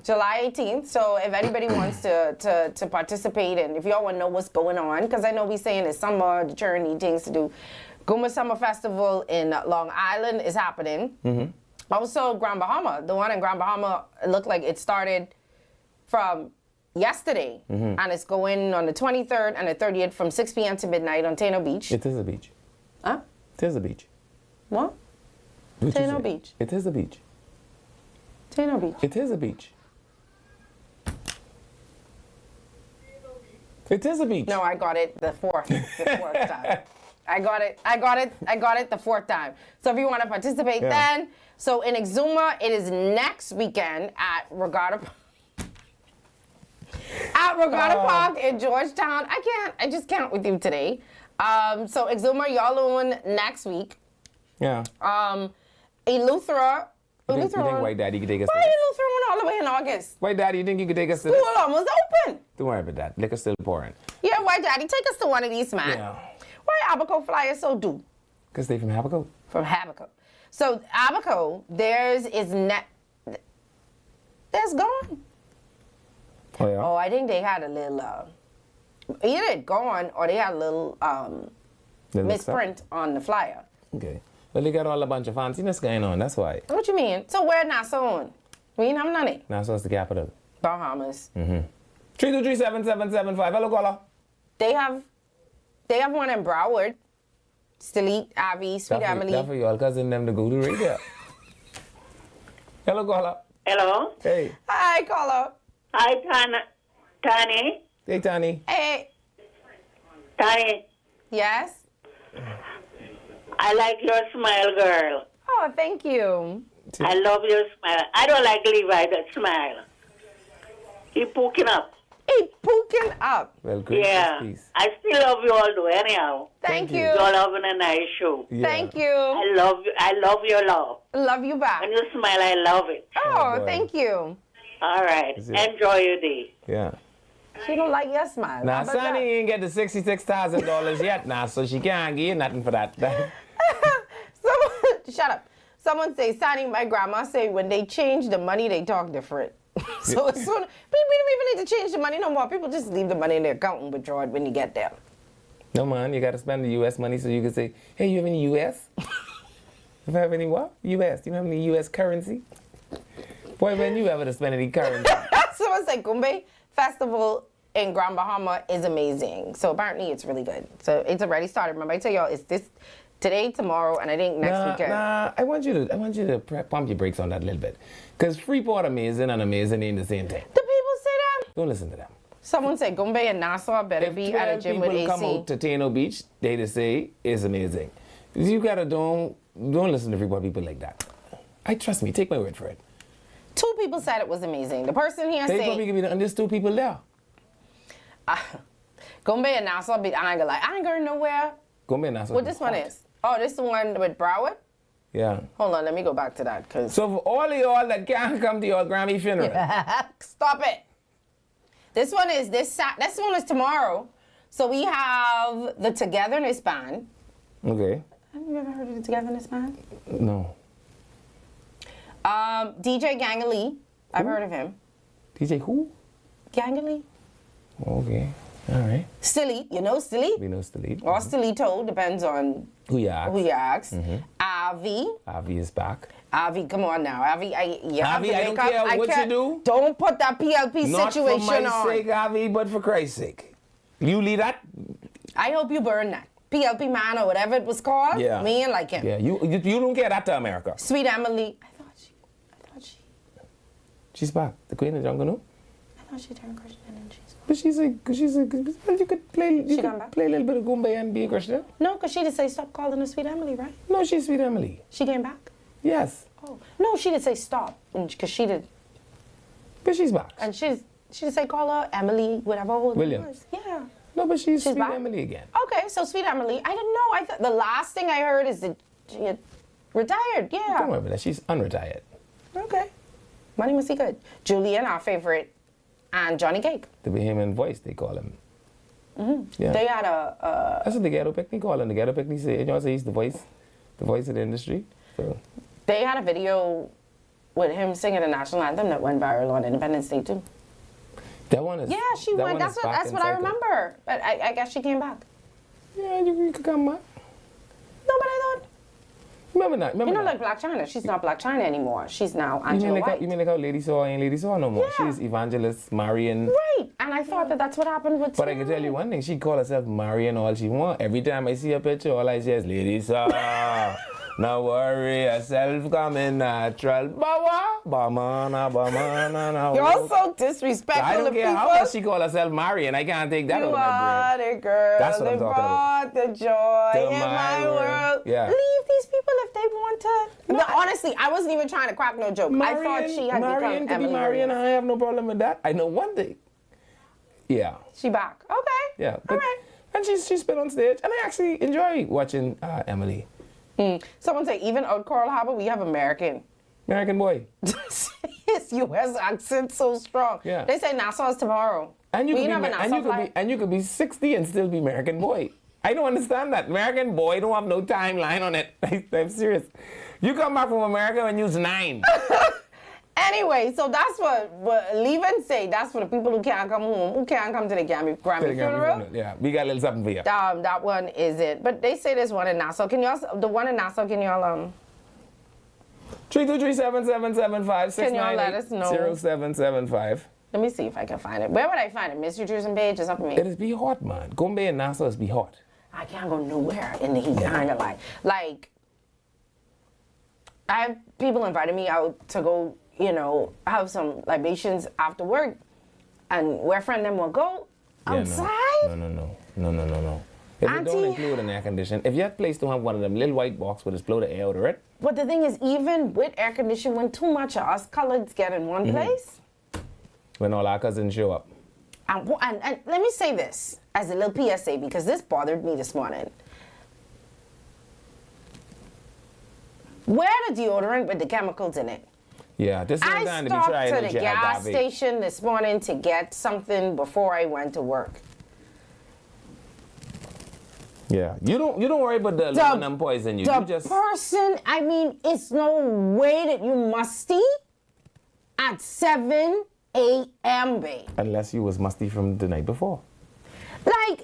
July 18th. So if anybody wants to participate and if y'all want to know what's going on, because I know we saying it's summer, the children need things to do. Goombay Summer Festival in Long Island is happening. Also, Grand Bahama. The one in Grand Bahama, it looked like it started from yesterday. And it's going on the 23rd and the 30th from 6 p.m. to midnight on Tano Beach. It is a beach. Huh? It is a beach. What? What you Tano say? Beach. It is a beach. Tano Beach. It is a beach. It is a beach. No, I got it the fourth time. I got it the fourth time. So if you want to participate then. So in Exuma, it is next weekend at Regatta Park in Georgetown. I just can't with you today. So Exuma, y'all on next week. Yeah. Eleuthera. You think White Daddy could take us Why to this? Eleuthera on all the way in August? White Daddy, you think you could take us to School this? almost open. Don't worry about that. Liquor still pouring. Yeah, White Daddy, take us to one of these, man. Yeah. Why Abaco Flyers so do? Because they from Habaco. From Habaco. So Abaco, theirs is that's gone. Oh, yeah? Oh, I think they had a little, either it gone or they had a little misprint on the flyer. Okay. Well, they got all a bunch of fanciness going on. That's why. What you mean? So where Nassau on? We ain't have none. Nassau's the capital. Bahamas. 323-7775. Hello, caller. They have one in Broward. Still Avi, Sweet Emily. That's for y'all cousin them to go to radio. Hello, caller. Hello. Hey. Hi, caller. Hi, Tani. Hey, Tani. Hey. Tani. Yes? I like your smile, girl. Oh, thank you. I love your smile. I don't like Levi, that smile. He poking up. He poking up. Well, great. Yeah. Peace. I still love you all, though, anyhow. Thank you. You're having a nice show. Yeah. Thank you. I love you. I love your love. Love you back. When you smile, I love it. Oh, thank you. All right. Enjoy your day. Yeah. She don't like your smile. Now, How about Sonny that? ain't get the $66,000 yet now, so she can't give you nothing for that. Shut up. Someone say, Sonny, my grandma say when they change the money, they talk different. So as soon, we don't even need to change the money no more. People just leave the money in their account and withdraw it when you get there. No, man, you got to spend the U.S. money so you can say, hey, you have any U.S.? You have any what? U.S. You have any U.S. currency? Boy, when you ever to spend any currency? Someone said Goombay Festival in Grand Bahama is amazing. So apparently it's really good. So it's already started. Remember I tell y'all it's this today, tomorrow, and I think next weekend. I want you to pump your brakes on that a little bit. Because Freeport amazing and amazing ain't the same thing. The people say that? Don't listen to them. Someone said Goombay and Nassau better be at a gym with AC. If 12 people come out to Tano Beach, they just say it's amazing. You gotta don't listen to Freeport people like that. Trust me, take my word for it. 2 people said it was amazing. The person here They saying probably could be the understood people there. Goombay and Nassau, I ain't going nowhere. Goombay and Nassau. What this one is? Oh, this is the one with Broward? Yeah. Hold on, let me go back to that. So for all of y'all that can't come to your Grammy funeral. Stop it. This one is this one is tomorrow. So we have the Togetherness Band. Okay. Have you ever heard of the Togetherness Band? No. DJ Gangalee. I've heard of him. DJ who? Gangalee. Okay. All right. Stilly. You know Stilly? We know Stilly. Or Stillito, depends on who you ask. Avi. Avi is back. Avi, come on now. Avi, I don't care what you do. Don't put that PLP Not situation for my on. sake, Avi, but for Christ's sake. You leave that. I hope you burn that. PLP man or whatever it was called. Yeah. Me ain't like him. Yeah, you don't care that to America. Sweet Emily. I thought she. She's back. The Queen of Jungle, no? I thought she turned Christian and she's. But well, you could play a little bit of Goombay and be a Christian. No, because she did say stop calling her Sweet Emily, right? No, she's Sweet Emily. She came back? Yes. Oh. No, she did say stop, because she did. But she's back. And she did say call her Emily, whatever her name Williams. was. Yeah. No, but she's Sweet back? Emily again. Okay, so Sweet Emily. I didn't know. I thought the last thing I heard is that she had retired. Yeah. Don't worry about that. She's unretired. Okay. Money must be good. Julian, our favorite, and Johnny Cake. The Bahamian voice, they call him. Mm-hmm. Yeah. They had That's what the Ghetto Picnic call him. The Ghetto Picnic say, he's the voice of the industry. So. They had a video with him singing the national anthem that went viral on Independence Day too. That one is. Yeah, she went. That's what I remember. But I guess she came back. Yeah, you could come back. No, but I thought. Remember not. Like Black China. She's not Black China anymore. She's now Angela White. You mean like how Lady Saw ain't Lady Saw no more? Yeah. She's Evangelist Marion. Right. And I thought that's what happened with. But I can tell you one thing. She call herself Marion all she want. Every time I see a picture, all I see is Lady Saw. No worry, yourself coming natural. Bawa, bamana. You're so disrespectful. I don't care people. how much she call herself Marion. I can't take that out of my brain. You are the girl. That's what I'm talking about. Brought the joy To in my world. Yeah. Leave these people if they want to. No, honestly, I wasn't even trying to crack no joke. I thought she had Marion become could be Emily. Marion. I have no problem with that. I know one thing. Yeah. She back. Okay. Yeah. But, all right. And she's been on stage, and I actually enjoy watching Emily. Someone say, even out Coral Harbor, we have American boy. His U.S. accent so strong. Yeah. They say Nassau is tomorrow. And you, we could have be, a Nassau and you could be 60 and still be American boy. I don't understand that. American boy don't have no timeline on it. I'm serious. You come back from America when you was 9. Anyway, so that's what Leave and say. That's for the people who can't come home, who can't come to the Grammy funeral. Yeah, we got a little something for you. That one is it. But they say there's one in Nassau. Can y'all, the one in Nassau, can y'all 323-777-5698. Can y'all let us know? 0775. Let me see if I can find it. Where would I find it? Mystery Tourism page or something? It is be hot, man. Gombe and Nassau is be hot. I can't go nowhere in the heat. I ain't gonna lie. I have people invited me out to go, have some libations after work, and where friend them will go outside. No. If you don't include an air conditioner, if your place don't have one of them little white box with blow the air out of it. But the thing is, even with air conditioning, when too much of us coloreds get in one place. When all our cousins show up. And let me say this as a little PSA, because this bothered me this morning. Wear the deodorant with the chemicals in it. Yeah, this is the time to be I trying stopped to the gas station this morning to get something before I went to work. Yeah, you don't worry about the aluminum poison. You just person. I mean, it's no way that you musty at 7 a.m., babe. Unless you was musty from the night before. Like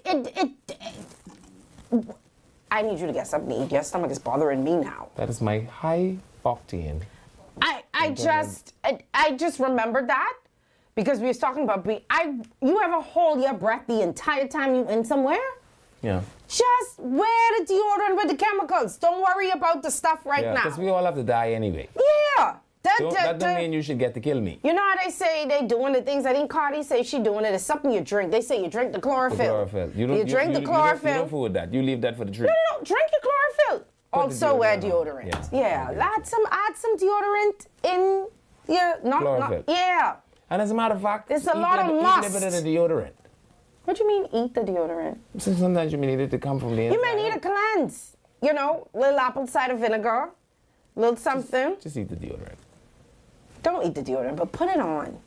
I need you to get something to eat. Your stomach is bothering me now. That is my high octane. I just remembered that because we was talking about you ever hold your breath the entire time you in somewhere? Yeah. Just wear the deodorant with the chemicals. Don't worry about the stuff now. Because we all have to die anyway. Yeah. That don't mean you should get to kill me. You know how they say they doing the things? I think Cardi say she doing it. It's something you drink. They say you drink the chlorophyll. You drink the chlorophyll. You don't fool with that. You leave that for the tree. No, drink your chlorophyll. Also wear deodorant. Yeah. Add some deodorant in your chlorophyll. Yeah. And as a matter of fact, there's a lot of must. Eat a bit of the deodorant. What do you mean eat the deodorant? So sometimes you may need it to come from the inside. You may need a cleanse. Little apple cider vinegar, little something. Just eat the deodorant. Don't eat the deodorant, but put it on.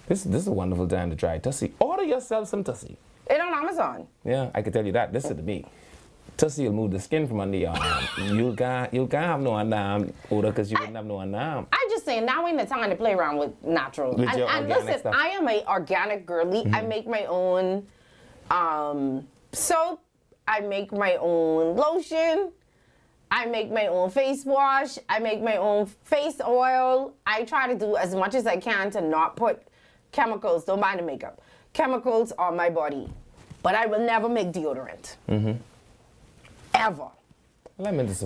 This is a wonderful time to try Tussie. Order yourself some Tussie. It's on Amazon. Yeah, I can tell you that. Listen to me. Tussie will move the skin from under your arm. You can't have no underarm odor because you wouldn't have no underarm. I'm just saying, now ain't the time to play around with natural. And listen, stuff. I am a organic girly. I make my own soap. I make my own lotion. I make my own face wash. I make my own face oil. I try to do as much as I can to not put chemicals, don't mind the makeup, chemicals on my body. But I will never make deodorant. Ever.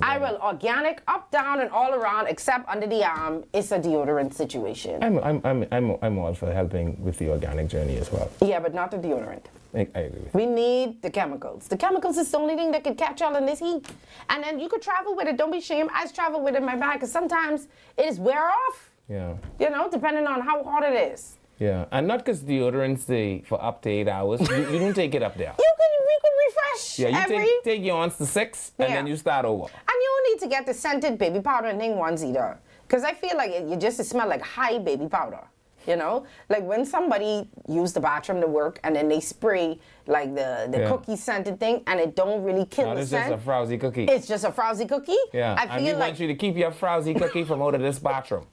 I will organic, up, down, and all around, except under the arm. It's a deodorant situation. I'm all for helping with the organic journey as well. Yeah, but not the deodorant. I agree with you. We need the chemicals. The chemicals is the only thing that can catch all in this heat. And then you could travel with it. Don't be ashamed. I travel with it in my bag because sometimes it is wear off. Yeah. You know, depending on how hot it is. Yeah, and not because deodorant's for up to 8 hours. You don't take it up there. We could refresh. Yeah, you take your ons to 6, and then you start over. And you don't need to get the scented baby powder and thing ones either. Because I feel like you just smell like high baby powder. You know? Like when somebody used the bathroom to work and then they spray like the cookie scented thing and it don't really kill the scent. It's just a frowsy cookie. It's just a frowsy cookie? Yeah, I feel want you to keep your frowsy cookie from out of this bathroom.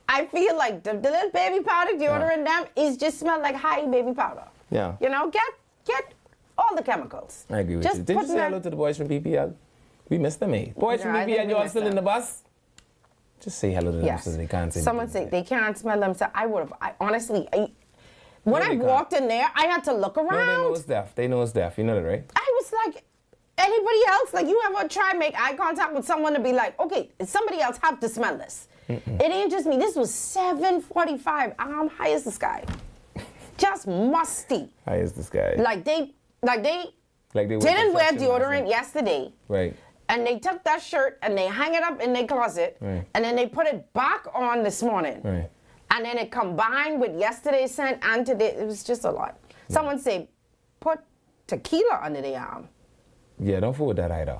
I feel like the little baby powder deodorant them is just smell like high baby powder. Yeah. You know, get all the chemicals. I agree with you. Did you say hello to the boys from PPL? We missed them, eh? Boys from PPL, you all still in the bus? Just say hello to them so they can't say someone say they can't smell them. So I would have, honestly, when I walked in there, I had to look around. No, they know it's deaf. They know it's deaf. You know that, right? I was like, anybody else? Like, you ever try to make eye contact with someone to be like, okay, somebody else have to smell this. It ain't just me. This was 7:45. I'm high as the sky. Just musty. High as the sky. Like they didn't wear deodorant yesterday. Right. And they took that shirt and they hang it up in their closet. Right. And then they put it back on this morning. Right. And then it combined with yesterday's scent and today. It was just a lot. Someone say, put tequila under the arm. Yeah, don't fool with that either.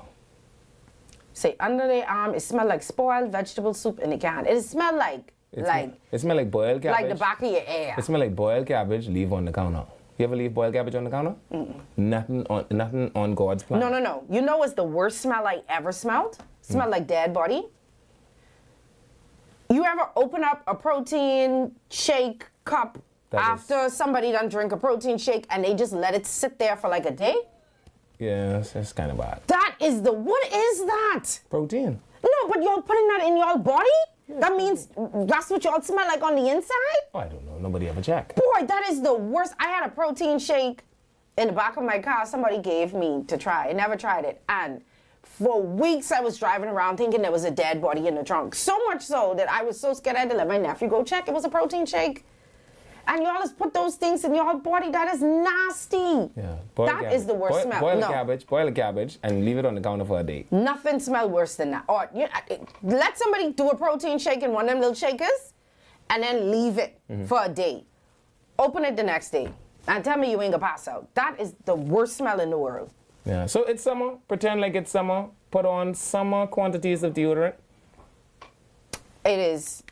Say under the arm, it smelled like spoiled vegetable soup in a can. It smelled like it smelled like boiled cabbage. Like the back of your ear. It smelled like boiled cabbage. Leave on the counter. You ever leave boiled cabbage on the counter? Nothing on God's plan. No. You know what's the worst smell I ever smelled? Smelled like dead body. You ever open up a protein shake cup after somebody done drink a protein shake and they just let it sit there for like a day? Yeah, that's kind of bad. What is that? Protein. No, but y'all putting that in y'all body? That means that's what y'all smell like on the inside? Oh, I don't know. Nobody ever checked. Boy, that is the worst. I had a protein shake in the back of my car somebody gave me to try. I never tried it. And for weeks I was driving around thinking there was a dead body in the trunk. So much so that I was so scared I had to let my nephew go check. It was a protein shake. And y'all just put those things in your body. That is nasty. Yeah. That is the worst smell. Boil a cabbage, and leave it on the counter for a day. Nothing smells worse than that. Or let somebody do a protein shake in one of them little shakers, and then leave it for a day. Open it the next day, and tell me you ain't gonna pass out. That is the worst smell in the world. Yeah. So it's summer. Pretend like it's summer. Put on summer quantities of deodorant. It is.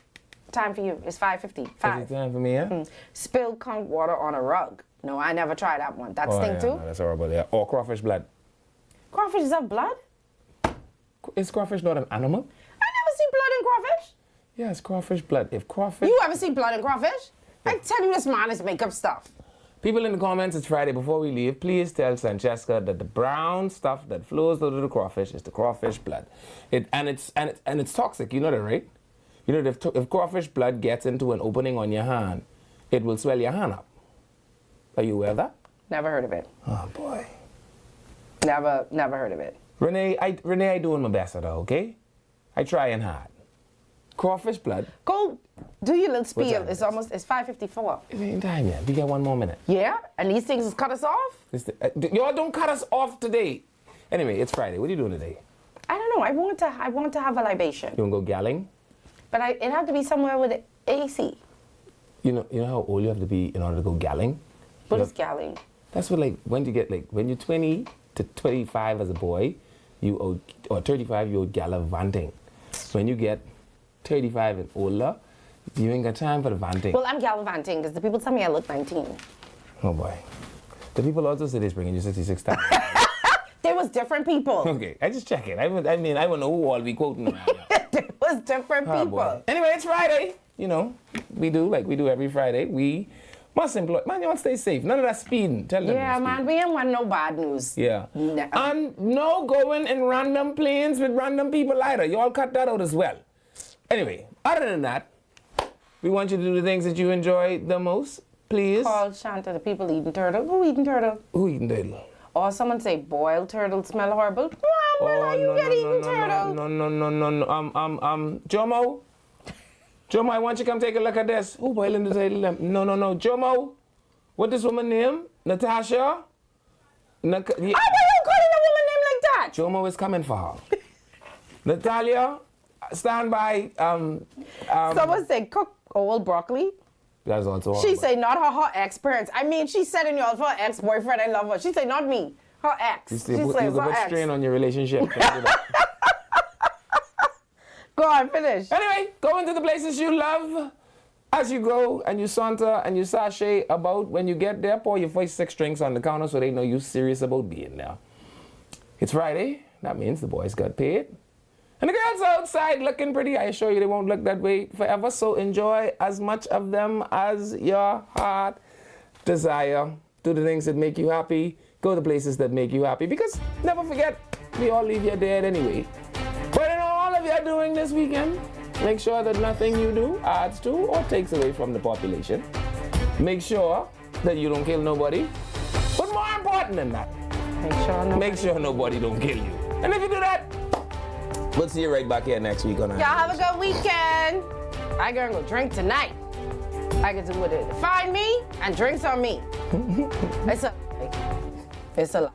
Time for you. It's 5:50. 5. Is it time for me, yeah? Spilled conch water on a rug. No, I never tried that one. That stink too? No, that's horrible, yeah. Or crawfish blood. Crawfish have blood? Is crawfish not an animal? I never seen blood in crawfish. Yes, crawfish blood. If crawfish... You ever seen blood in crawfish? I tell you this man is make-up stuff. People in the comments, it's Friday. Before we leave, please tell Francesca that the brown stuff that flows out of the crawfish is the crawfish blood. It's toxic. You know that, right? You know, if crawfish blood gets into an opening on your hand, it will swell your hand up. Are you aware of that? Never heard of it. Oh, boy. Never heard of it. Renee, I doing my best at that, okay? I trying hard. Crawfish blood. Go do your little spiel. It's 5:54. It ain't time yet. We got 1 more minute. Yeah? And these things cut us off? Y'all don't cut us off today. Anyway, it's Friday. What are you doing today? I don't know. I want to have a libation. You want to go galling? But it had to be somewhere with AC. You know how old you have to be in order to go galling? What is galling? That's what when you're 20 to 25 as a boy, or 35, you owe gallivanting. When you get 35 and older, you ain't got time for the vanting. Well, I'm gallivanting because the people tell me I look 19. Oh boy. The people also say they're bringing you 66 times. There was different people. Okay, I just check it. I don't know who all be quoting around here. There was different people. Boy. Anyway, it's Friday. You know, we do every Friday. We must employ. Man, you want to stay safe. None of that speeding. Tell them. Yeah, man, we ain't want no bad news. Yeah. No. And no going in random planes with random people either. You all cut that out as well. Anyway, other than that, we want you to do the things that you enjoy the most. please. Call Shanta, the people eating turtle. Who eating turtle? Who eating turtle? Or someone say boiled turtle smell horrible. When are you eating turtle? No. Jomo? Jomo, I want you to come take a look at this. Who boiling the turtle? No. Jomo? What this woman name? Natasha? Why are you calling a woman name like that? Jomo is coming for her. Natalia, stand by. Someone say cook old broccoli. That's also She say not her ex-parents. I mean, she said in y'all for her ex-boyfriend, I love her. She say not me, her ex. You She see, say you her put ex. strain on your relationship. Go on, finish. Anyway, go into the places you love. As you go and you saunter and you sashay about, when you get there, pour your first 6 drinks on the counter so they know you're serious about being there. It's Friday. That means the boys got paid. And the girls are outside looking pretty. I assure you they won't look that way forever. So enjoy as much of them as your heart desire. Do the things that make you happy. Go to places that make you happy. Because never forget, we all leave here dead anyway. But in all of you doing this weekend, make sure that nothing you do adds to or takes away from the population. Make sure that you don't kill nobody. But more important than that, make sure nobody don't kill you. And if you do that, we'll see you right back here next week on Y'all have a good weekend. I gonna go drink tonight. I get to do it. Find me and drinks on me. It's a lie.